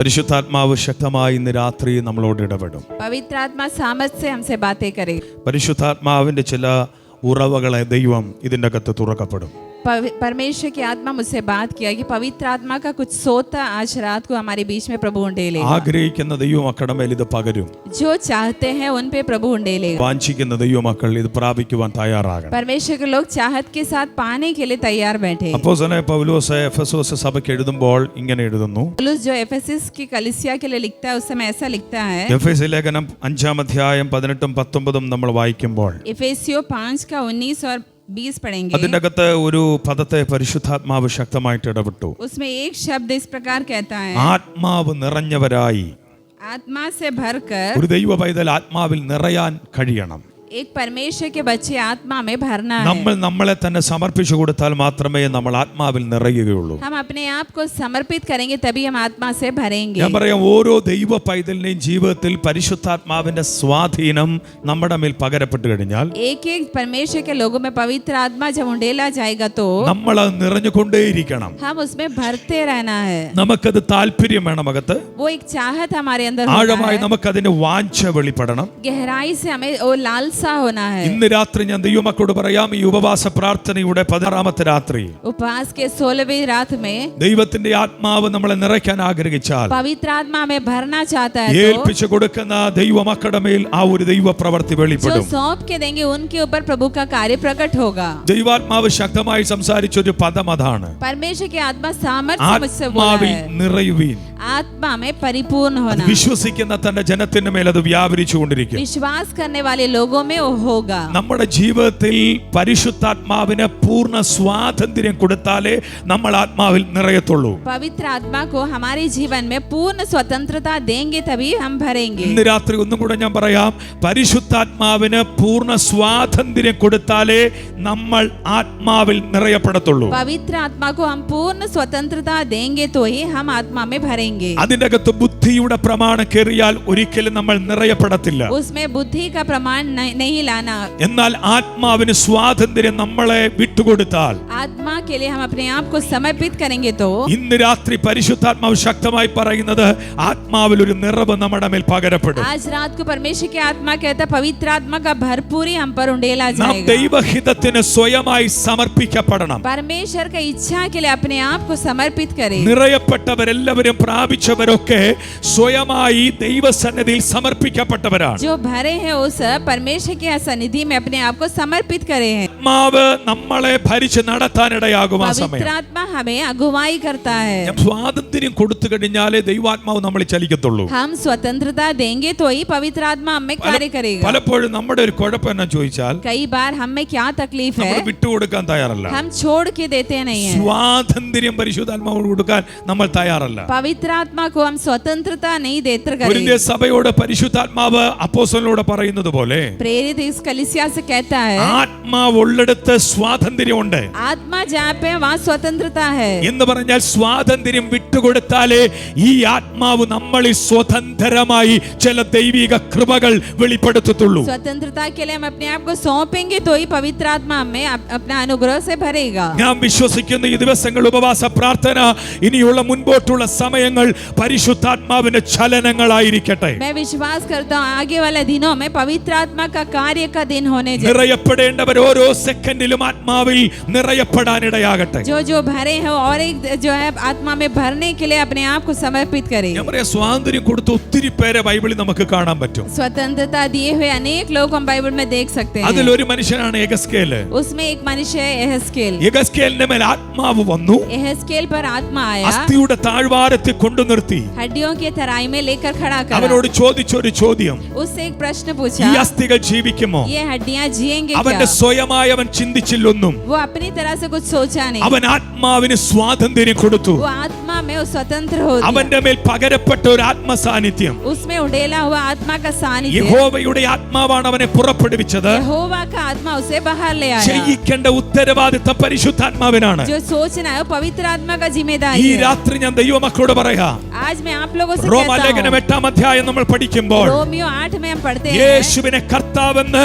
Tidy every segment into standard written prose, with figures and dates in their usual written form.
പരിശുദ്ധാത്മാവ് ശക്തമായി ഇന്ന് രാത്രി നമ്മളോട് ഇടപെടും. पवित्र आत्मा सामर्थ से हमसे बातें करे. പരിശുദ്ധാത്മാവിന്റെ ചില ഉറവകളെ ദൈവം ഇതിന്റെ അകത്ത് തുറക്കപ്പെടും. परमेश्वर की आत्मा मुझसे बात किया कि पवित्र आत्मा का कुछ सोता आज रात को हमारे बीच में प्रभु उंडेलेगा. ആഗ്രഹിക്കുന്ന ദൈവമക്കളുടെ മേൽ ഇത് പകരും. जो चाहते हैं उन पे प्रभु उंडेलेगा. വാഞ്ചിക്കുന്ന ദൈവമക്കൾ ഇത് പ്രാപിക്കുവാൻ തയ്യാറാകണം. परमेश्वर के लोग चाहत के साथ पाने के लिए तैयार बैठे. അപ്പോസ്തലനായ പൗലോസ് എഫെസോസ് സഭയ്ക്ക് എഴുതുമ്പോൾ ഇങ്ങനെ എഴുതുന്നു. पौलुस जो एफेसस की कलीसिया के लिए लिखता है उस समय ऐसा लिखता है. എഫെസ്യ ലേഖനം 5-ാം അധ്യായം 18-19 നമ്മൾ വായിക്കുമ്പോൾ इफिसियों 5 का 19 और 20 पढ़ेंगे. അതിന്റെ അകത്ത് ഒരു പദത്തെ പരിശുദ്ധാത്മാവ് ശക്തമായിട്ട് ഇടപെട്ടു. उसमें एक शब्द इस प्रकार कहता है, ആത്മാവ് നിറഞ്ഞവരായി. आत्मा से भरकर. ഒരു ദൈവ പൈതൽ ആത്മാവിൽ നിറയാൻ കഴിയണം. एक परमेश्वर के बच्चे आत्मा में भरना है. നമ്മൾ നമ്മളെ തന്നെ സമർപ്പിച്ചു കൊടുത്താൽ മാത്രമേ നമ്മൾ ആത്മാവിൽ നിറയുകയുള്ളൂ. हम अपने आप को समर्पित करेंगे तभी हम आत्मा से भरेंगे. ഞാൻ പറയാം, ഓരോ ദൈവ പൈതലിന്റെയും ജീവിതത്തിൽ പരിശുദ്ധാത്മാവിന്റെ സ്വാധീനം നമ്മുടെ മേൽ പകരപ്പെട്ടു കഴിഞ്ഞാൽ एक एक परमेश्वर के लोगों में पवित्र आत्मा जब उंडेला जाएगा तो നമ്മൾ അത് നിറഞ്ഞുകൊണ്ടേയിരിക്കണം. हम उसमें भरते रहना है. നമുക്കത് താല്പര്യം വേണം. അകത്ത് वो एक चाहत हमारे अंदर ആഴമായി होना है. നമുക്കതിന്റെ വാഞ്ച വെളിപ്പെടണം. गहराई से हमें वो लालसा होना है. ഇന്ന് രാത്രി ഞാൻ ദൈവമക്കളോട് പറയാം, ഈ ഉപവാസ പ്രാർത്ഥനയുടെ 16ാമത്തെ രാത്രി उपवास के 16वीं रात में ദൈവത്തിന്റെ ആത്മാവ് നമ്മളെ നിറയ്ക്കാൻ ആഗ്രഹിച്ചാൽ पवित्र आत्मा में भरना चाहता है तो ഏൽപ്പിച്ചു കൊടുക്കുന്ന ദൈവമക്കളുടെ മേൽ ആ ഒരു ദൈവ പ്രവൃത്തി जो വെളിപ്പെടും. सौंप के देंगे उनके ऊपर प्रभु का कार्य प्रकट होगा. ദൈവാത്മാവ് ശക്തമായി സംസാരിച്ച ഒരു പദം അതാണ്, परमेश्वर की आत्मा सामर्थ्य मुझसे बोला ആത്മാവിൽ है, നിറയുവീൻ. आत्मा में परिपूर्ण होना. വിശ്വസിക്കുന്ന തന്റെ ജനത്തിന്റെ മേൽ അത് വ്യാപരിച്ചു കൊണ്ടിരിക്കും. विश्वास करने वाले लोगों में वो होगा. നമ്മുടെ ജീവിതത്തിൽ പരിശുദ്ധാത്മാവിന് പൂർണ്ണ സ്വാതന്ത്ര്യം കൊടുത്താലേ നമ്മൾ ആത്മാവിൽ നിറയത്തുള്ളൂ. पवित्र आत्मा को हमारे जीवन में पूर्ण स्वतंत्रता देंगे तभी हम भरेंगे. ഇന്ന് രാത്രി ഒന്നും കൂടെ ഞാൻ പറയാം, പരിശുദ്ധാത്മാവിന് പൂർണ്ണ സ്വാതന്ത്ര്യം കൊടുത്താലേ നമ്മൾ ആത്മാവിൽ നിറയപ്പെടത്തുള്ളൂ. पवित्र आत्मा को हम पूर्ण स्वतंत्रता देंगे तो ही हम आत्मा में भरेंगे. അതിന്റെ അകത്ത് ബുദ്ധിയുടെ പ്രമാണം കയറിയാൽ ഒരിക്കലും നമ്മൾ നിറയപ്പെടത്തില്ല. उसमें बुद्धि का प्रमाण नहीं लाना. എന്നാൽ ആത്മാവിന് സ്വാതന്ത്ര്യം നമ്മളെ വിട്ടുകൊടുത്താൽ, आत्मा के लिए हम अपने आप को समर्पित करेंगे तो ഇന്ന് രാത്രി പരിശുദ്ധാത്മാവ് ശക്തമായി പറയുന്നത്, ആത്മാവിൽ ഒരു നിറവ് നമ്മുടെ മേൽ പകരപ്പെടും. आज रात को परमेश्वर की आत्मा कहता है पवित्र आत्मा का भरपूरी हम पर उंडेला നാം जाएगा. ദൈവഹിതത്തിന് സ്വയമായി സമർപ്പിക്കപ്പെടണം. परमेश्वर की इच्छा के लिए अपने आप को समर्पित करें. നിറയപ്പെട്ടവരെല്ലാവരും പ്രാപിച്ചവരൊക്കെ സ്വയമായി ദൈവസന്നിധിയിൽ സമർപ്പിക്കപ്പെട്ടവരാണ്. जो भरे हैं उस परमेश्वर की सन्निधि में अपने आप को समर्पित करे हैं. ആത്മാവ് നമ്മളെ ഭരിച്ച് നടത്താനിടയാകും. ആ സമയം पवित्र आत्मा हमें अगुवाई करता है. സ്വാതന്ത്ര്യം കൊടുത്തു കഴിഞ്ഞാലേ ദൈവാത്മാവ് നമ്മളെ ചലിക്കത്തുള്ളൂ. हम स्वतंत्रता देंगे तो ही पवित्र आत्मा हमें कार्य करेगा. പലപ്പോഴും നമ്മുടെ ഒരു കുഴപ്പം എന്നാ ചോദിച്ചാൽ, कई बार हमें क्या तकलीफ है, നമ്മൾ വിട്ടുകൊടുക്കാൻ തയ്യാറല്ല. हम छोड़ के देते नहीं है. സ്വാതന്ത്ര്യം പരിശുദ്ധാത്മാവോട് കൊടുക്കാൻ നമ്മൾ തയ്യാറല്ല. पवित्र आत्मा को हम स्वतंत्रता नहीं देते കൊരിന്ത്യ करें. സഭയോട് പരിശുദ്ധാത്മാവ് അപ്പോസ്തലനോട് പറയുന്നത് പോലെ, प्रेरित इस कलीसिया से कहता है ആത്മാവ് ഉള്ളിടത്ത് സ്വാതന്ത്ര്യമുണ്ട് आत्मा जहाँ पे वहाँ स्वतंत्रता है. എന്ന് പറഞ്ഞാൽ സ്വാതന്ത്ര്യം വിട്ടുകൊടുത്താലേ ഈ ആത്മാവ് നമ്മളിൽ സ്വതന്ത്രമായി ചില ദൈവിക കൃപകൾ വെളിപ്പെടുത്തത്തുള്ളൂ. स्वतंत्रता के लिए हम अपने आप को सौंपेंगे तो ही पवित्र आत्मा हमें अपना अनुग्रह से भरेगा. ഞാൻ വിശ്വസിക്കുന്ന ഈ ദിവസങ്ങൾ ഉപവാസ പ്രാർത്ഥന ഇനിയുള്ള മുൻപോട്ടുള്ള സമയങ്ങൾ പരിശുദ്ധാത്മാവിന്റെ ചലനങ്ങളായിരിക്കട്ടെ. मैं विश्वास करता हूँ आगे वाले दिनों में पवित्र आत्मा का कार्य का दिन होने जा നിറയപ്പെടേണ്ടവർ ഓരോ സെക്കൻഡിലും ആത്മാവിൽ നിറയപ്പെടാനിടയാകട്ടെ. जो भरे हैं और एक जो है आत्मा में भरने के लिए अपने आप को समर्पित करें. ഞാൻ പറയാം, സ്വാതന്ത്ര്യം കൊടുത്ത ഒത്തിരി പേരെ ബൈബിളിൽ നമുക്ക് കാണാൻ പറ്റും. स्वतंत्रता दिए हुए अनेक लोग हम बाइबल में देख सकते हैं. അതിലൊരു മനുഷ്യനാണ് യെഹെസ്കേൽ. उसमें एक मनुष्य है यहेजकेल. യെഹെസ്കേലിന്റെ മേൽ ആത്മാവ് വന്നു, यहेजकेल पर आत्मा आया, അസ്ഥിയുടെ താഴ്വാരത്തിൽ കൊണ്ടു നിർത്തി हड्डियों के तराई में लेकर खड़ा करा. അവനോട് ചോദിച്ചൊരു ചോദ്യം, उससे एक प्रश्न ഈ पूछा, അസ്ഥികൾ ജീവിക്കുമോ? ये हड्डियां जिएंगे അവന്റെ क्या? സ്വയമായി അവൻ ചിന്തിച്ചില്ലൊന്നും. वो अपनी तरह से कुछ सोचा नहीं. അവൻ ആത്മാവിന് സ്വാതന്ത്ര്യം കൊടുത്തു. वो आत्मा में वो स्वतंत्र हो गया. അവന്റെ മേൽ പകരപ്പെട്ട ഒരു ആത്മസാന്നിധ്യം, उसमें उड़ेला हुआ आत्मा का सानिध्य, യഹോവയുടെ ആത്മാവാണ് അവനെ പുറപ്പെടുവിച്ചത്. यहोवा का आत्मा उसे बाहर ले आया. ചെയ്യിക്കേണ്ട ഉത്തരവാദിത്തം പരിശുദ്ധാത്മാവിനാണ്. जो सोचना है पवित्र आत्मा का ഈ जिम्मेदारी है. രാത്രി ഞാൻ ദൈവമക്കളോട് പറയാം, आज मैं आप लोगों से റോമാലേഖനം कहता 8-ാം അധ്യായം നമ്മൾ പഠിക്കുമ്പോൾ हूँ, रोमियो 8 में हम पढ़ते हैं, യേശുവിനെ കർത്താവെന്ന്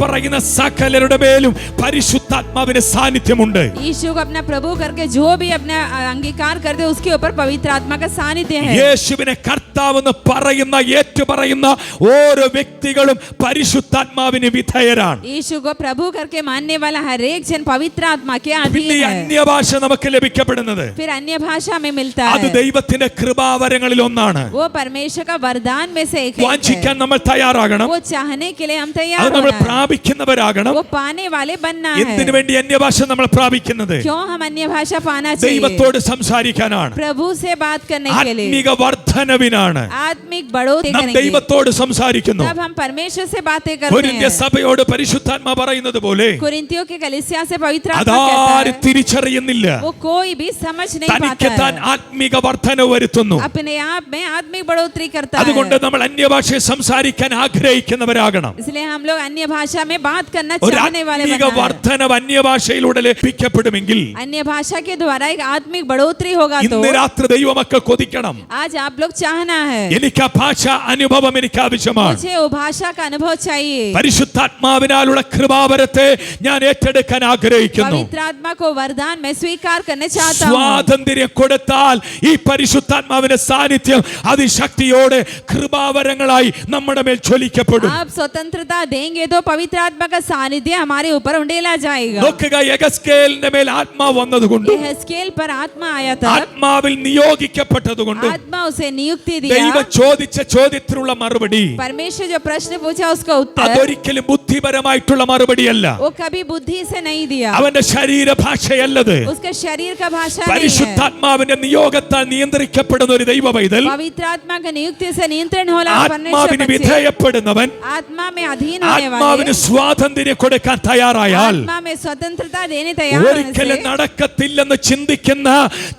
പറയുന്ന സകലരുടെ മേലും പരിശുദ്ധാത്മാവിന്റെ സാന്നിധ്യമുണ്ട്. यीशु को अपना प्रभु करके जो भी अपना अंगीकार करते उसके ऊपर पवित्र आत्मा का सानिध्य है। യേശുവിനെ കർത്താവെന്ന് പറയുന്ന ഏറ്റുപറയുന്ന ഓരോ വ്യക്തികളും പരിശുദ്ധാത്മാവിന് വിധേയരാണ്. यीशु को प्रभु करके मानने वाला हर एक जन पवित्र आत्मा के अधीन ഈ है। അന്യഭാഷ നമുക്ക് ലഭിക്കപ്പെടുന്നത് फिर अन्य भाषा में मिलता അത് है, ദൈവത്തിന്റെ കൃപാവരങ്ങളിൽ ഒന്നാണ്. वो परमेश्वर का वरदान में से एक വാഞ്ചിക്കാൻ है। നമ്മൾ തയ്യാറാകണം. वो चाहने के लिए हम അത് तैयार നമ്മൾ होना है, പ്രാപിക്കുന്നവരാകണം. वो पाने वाले बनना എന്തിനു है। വേണ്ടി അന്യഭാഷ നമ്മൾ പ്രാപിക്കുന്നത്? क्यों हम अन्य भाषा पाना चाहिए? ദൈവത്തോട് സംസാരിക്കാനാണ്. प्रभु से बात करने के लिए, ആത്മിക വർധനവിനാണ്. आत्मिक बढ़ोतरी നാം करेंगे। ദൈവത്തോട് സംസാരിക്കുന്നു. तब हम परमेश्वर से बातें करते കൊരിന്ത്യ हैं। സഭയോട് പരിശുദ്ധാത്മാ പറയുന്നത് പോലെ कुरिन्थियों के कलीसिया से पवित्र आत्मा അതാരും कहता തിരിച്ചറിയുന്നില്ല. है, वो कोई भी समझ नहीं തനിക്ക് पाता താൻ है, ആത്മിക വർധന വരുത്തുന്നു. अपने आप में आत्मिक बढ़ोतरी करता അതുകൊണ്ട് है। നമ്മൾ അന്യഭാഷയെ സംസാരിക്കാൻ ആഗ്രഹിക്കുന്നവരാകണം. इसलिए हम लोग अन्य भाषा में बात करना ഒരു चाहने वाले ആത്മിക बनना है। വർധന അന്യഭാഷയിലൂടെ ലഭിക്കപ്പെടുമെങ്കിൽ अन्य भाषा के द्वारा एक आत्मिक बढ़ोतरी होगा तो ഇന്ന് രാത്രി ദൈവമക്കൾ കൊതിക്കണം. आज आप लोग चाहना है, എനിക്ക് ആ ഭാഷ അനുഭവം എനിക്ക് ആവശ്യമാണ്. मुझे वो भाषा का अनुभव चाहिए। പരിശുദ്ധാത്മാവിനാലുള്ള കൃപാവരത്തെ ഞാൻ ഏറ്റെടുക്കാൻ ആഗ്രഹിക്കുന്നു. पवित्र आत्मा को वरदान में स्वीकार करने चाहता हूँ। സ്വാതന്ത്ര്യം കൊടുത്താൽ ഈ പരിശുദ്ധാത്മാവിന്റെ സാന്നിധ്യം അതിശക്തിയോടെ കൃപാവരങ്ങളായി നമ്മുടെ മേൽ ജ്വലിക്കപ്പെടും. आप स्वतंत्रता देंगे तो पवित्र आत्मा का सानिध्य हमारे ऊपर उंडेला जाएगा। നോക്കുക, യെഹെസ്കേലിന്റെ മേൽ ആത്മാവ് വന്നതുകൊണ്ട്, यहेजकेल पर आत्मा आया था, ആത്മാവിൽ നിയോഗിക്കപ്പെട്ടതുകൊണ്ട് आत्मा उसे नियुक्ति दिया। ദൈവം ചോദിച്ച ചോദ്യത്തിനുള്ള മറുപടി परमेश्वर जो प्रश्न पूछा उसका उत्तर അതൊരിക്കലും ബുദ്ധിപരമായിട്ടുള്ള മറുപടിയല്ല. वो कभी बुद्धि से नहीं दिया, അവന്റെ ശരീരഭാഷയല്ലത്. उसके शरीर का भाषा नहीं है। പരിശുദ്ധാത്മാവിന്റെ നിയോഗത്താൽ നിയന്ത്രിക്കപ്പെടുന്ന ഒരു ദൈവ പൈതൽ, पवित्र आत्मा की नियुक्ति से नियंत्रण होला ആത്മാവിന് परमेश्वर बच्चे, വിധേയപ്പെടുന്നവൻ, आत्मा में अधीन होने ആത്മാവിന് वाले, സ്വാതന്ത്ര്യം കൊടുക്കാൻ തയ്യാറായാൽ आत्मा में स्वतंत्रता देने तैयार होने ഒരിക്കലും से നടക്കത്തില്ലെന്ന് ചിന്തിക്കുന്ന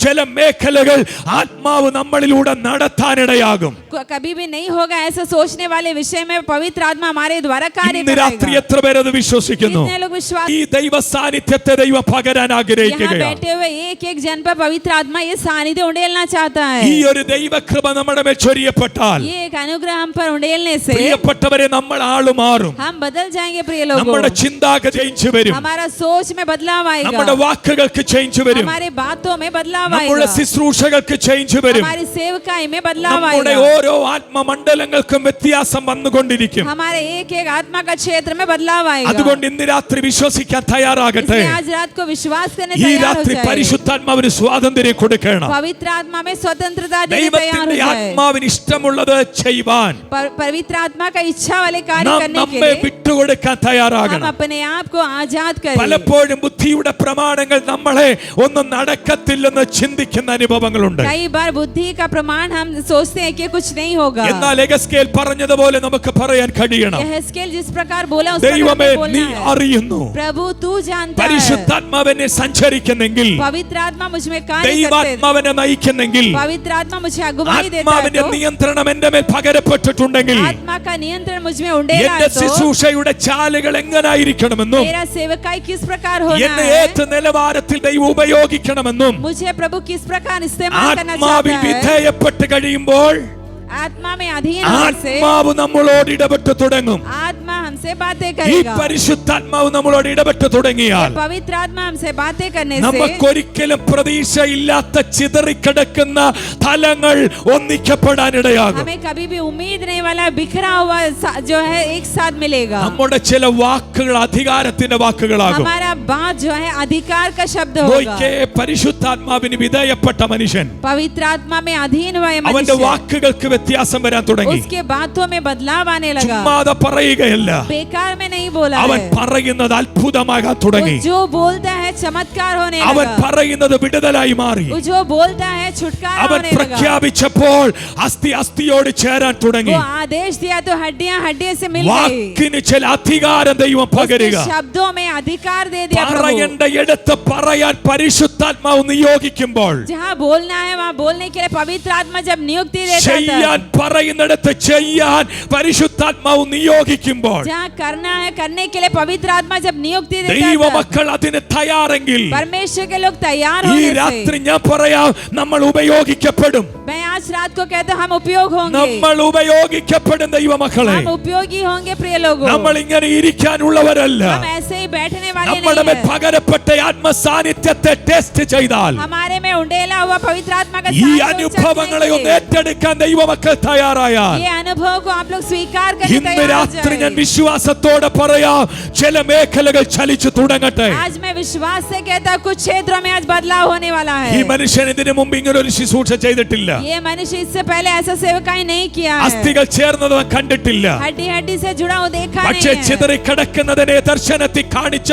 ചില മേഖലകൾ ആത്മാവ് നമ്മളിലൂടെ നടത്താനിടയാകും. कभी भी नहीं होगा ऐसा सोचने वाले विषय में पवित्र आत्मा हमारे द्वारा कार्य ഇന്ന് രാത്രി करेगा। എത്ര പേരത് വിശ്വസിക്കുന്നു? कितने लोग विश्वास, ഈ ദൈവ സാന്നിധ്യത്തെ ദൈവം പകരാൻ यहाँ ആഗ്രഹിക്കുകയാണ്. बैठे हुए एक एक जन पर पवित्र आत्मा ये सानिध्य उंडेलना चाहता ഈ है। ഒരു ദൈവകൃപ നമ്മുടെ മേൽ ചൊരിയപ്പെട്ടാൽ ये एक अनुग्रह हम पर उंडेलने से പ്രിയപ്പെട്ടവരെ നമ്മൾ ആള് മാറും. हम बदल जाएंगे प्रिय लोगों। നമ്മുടെ ചിന്താഗതി ചേഞ്ച് വരും. हमारा सोच में बदलाव നമ്മുടെ आएगा, വാക്കുകൾക്ക് ചേഞ്ച് വരും. हमारे बातों में बदलाव നമ്മുടെ आएगा, ശുശ്രൂഷകൾക്ക് ചേഞ്ച് വരും. हमारी सेवकाई में बदलाव നമ്മുടെ आएगा, ഓരോ ആത്മമണ്ഡലങ്ങൾക്കും വ്യത്യാസം വന്നുകൊണ്ടിരിക്കും. हमारे एक एक आत्मा का क्षेत्र में बदलाव आएगा। അതുകൊണ്ട് ഇന്ന് രാത്രി വിശ്വസിക്കാൻ തയ്യാറാകട്ടെ. इसलिए आज रात को विश्वास करने ഈ तैयार हो രാത്രി जाए, പരിശുദ്ധാത്മാവിന് സ്വാതന്ത്ര്യം കൊടുക്കണം. पवित्र आत्मा में स्वतंत्रता देने तैयार हो ദൈവത്തിന്റെ जाए, ആത്മാവിന് ഇഷ്ടമുള്ളത് ചെയ്യുവാൻ पवित्र आत्मा का इच्छा वाले कार्य നാം करने के നമ്മെ लिए വിട്ടുകൊടുക്കാൻ हम തയ്യാറാകണം. अपने आप को आजाद करें। പലപ്പോഴും ബുദ്ധിയുടെ പ്രമാണങ്ങൾ നമ്മളെ ഒന്നും നടക്കത്തില്ലെന്ന് ചിന്തിക്കുന്ന അനുഭവങ്ങളുണ്ട്. कई बार बुद्धि का प्रमाण हम सोचते हैं कि कुछ नहीं होगा, എന്നാൽ യെഹെസ്കേൽ പറഞ്ഞതുപോലെ നമുക്ക് പറയാൻ കഴിയണം, यहेजकेल जिस प्रकार बोला उस प्रकार ദൈവമേ हमें നീ बोलना है। അറിയുന്നു, प्रभु तू जानता है, പരിശുദ്ധാത്മാവിനെ സഞ്ചരിക്കുന്നെങ്കിൽ, पवित्र आत्मा मुझ में कार्य करते, ദൈവാത്മാവിനെ നയിക്കുന്നെങ്കിൽ, पवित्र आत्मा मुझे अगुवाई देता है ആത്മാവിന്റെ तो, നിയന്ത്രണം എന്റെ മേൽ പകരപ്പെട്ടിട്ടുണ്ടെങ്കിൽ आत्मा का नियंत्रण मुझ में उंडेला എന്റെ है तो ശുശ്രൂഷയുടെ ചാലുകൾ എങ്ങനായിരിക്കണമെന്നും मेरा सेवकाई किस प्रकार होना എന്നെ है, ഏത് നിലവാരത്തിൽ ദൈവം ഉപയോഗിക്കണമെന്നും मुझे प्रभु किस प्रकार इस्तेमाल करना ആത്മാവിൽ चाहता है, വിധേയപ്പെട്ട് കഴിയുമ്പോൾ आत्मा में अधीन होने से ആത്മാവ് നമ്മളോട് ഇടപെട്ട് തുടങ്ങും. आत्मा हमसे बातें ഈ करेगा। പരിശുദ്ധാത്മാവ് നമ്മളോട് ഇടപെട്ട് തുടങ്ങിയാൽ पवित्र आत्मा हमसे बातें करने से നമുക്കൊരിക്കലും പ്രതീക്ഷയില്ലാത്ത ചിതറിക്കിടക്കുന്ന തലങ്ങൾ ഒന്നിക്കപ്പെടാനിടയാകും. हमें कभी भी उम्मीद नहीं वाला बिखरा हुआ जो है एक साथ मिलेगा। നമ്മുടെ ചില വാക്കുകൾ അധികാരത്തിന്റെ വാക്കുകളാകും. हमारा बात जो है अधिकार का शब्द होगा। നോക്കിയേ, പരിശുദ്ധാത്മാവിന് വിധേയപ്പെട്ട മനുഷ്യൻ पवित्र आत्मा में अधीन हुआ അവന്റെ मनुष्य, വാക്കുകൾക്ക് വ്യത്യാസം വരാൻ തുടങ്ങി. उसके बातों में बदलाव आने लगा, ചുമ്മാതെ പറയുകയല്ല, बेकार में नहीं बोला അവൻ है, പറയുന്നത് അത്ഭുതമാകാൻ തുടങ്ങി. वो जो बोलता है चमत्कार होने അവൻ लगा, പറയുന്നത് വിടുതലായി മാറി. वो जो बोलता है छुटकारा അവൻ होने लगा। പ്രഖ്യാപിച്ചപ്പോൾ അസ്ഥി അസ്ഥിയോട് ചേരാൻ തുടങ്ങി. वो आदेश दिया तो हड्डियां हड्डियों से मिल गई। വാക്കിന് ചില അധികാരം ദൈവം പകരുക. उसके शब्दों में अधिकार दे दिया प्रभु। പറയേണ്ട ഇടത്ത് പറയാൻ പരിശുദ്ധാത്മാവ് നിയോഗിക്കുമ്പോൾ, जहाँ बोलना है वहाँ बोलने के लिए पवित्र आत्मा जब नियुक्ति देता ചെയ്യാൻ है, പറയുന്നിടത്ത് ചെയ്യാൻ പരിശുദ്ധാത്മാവ് നിയോഗിക്കുമ്പോൾ, जहाँ क्या करना है करने के लिए पवित्र आत्मा जब नियुक्ति देता है, ദൈവമക്കൾ അതിന് തയ്യാറെങ്കിൽ परमेश्वर के लोग तैयार ഈ होने രാത്രി से ഞാൻ പറയാം, നമ്മൾ ഉപയോഗിക്കപ്പെടും. मैं आज रात को कहता हूं हम उपयोग होंगे, നമ്മൾ ഉപയോഗിക്കപ്പെടും ദൈവമക്കളെ. हम उपयोगी होंगे प्रिय लोगों। നമ്മൾ ഇങ്ങനെ ഇരിക്കാനുള്ളവരല്ല. हम ऐसे ही बैठने वाले നമ്മുടെ नहीं മേൽ हैं। പകരപ്പെട്ട ആത്മസാന്നിധ്യത്തെ ടെസ്റ്റ് ചെയ്താൽ हमारे में उंडेला हुआ पवित्र आत्मा का ഈ सानिध्य അനുഭവങ്ങളെ चखने ഒന്ന് के लिए, ഏറ്റെടുക്കാൻ ദൈവമക്കൾ തയ്യാറായാൽ ये अनुभव को आप लोग स्वीकार करने ഇന്ന് तैयार हो രാത്രി ഞാൻ जाए। വിശ്വാസത്തോടെ പറയാം, ചില മേഖലകൾ ചലിച്ചു തുടങ്ങട്ടെ. आज मैं विश्वास से कहता हूं कुछ क्षेत्रों में आज बदलाव होने वाला ഈ है। മനുഷ്യൻ ഇതിനു മുമ്പ് ഇങ്ങനെ ഒരു ശുശ്രൂഷ ചെയ്തിട്ടില്ല. ये मनुष्य इससे पहले ऐसा सेवकाई नहीं किया है, അസ്ഥികൾ ചേർന്നത് അവൻ കണ്ടിട്ടില്ല. हड्डी हड्डी से जुड़ा हुआ देखा പക്ഷേ नहीं है। ചിതറിക്കിടക്കുന്നതിനെ ദർശനത്തിൽ കാണിച്ച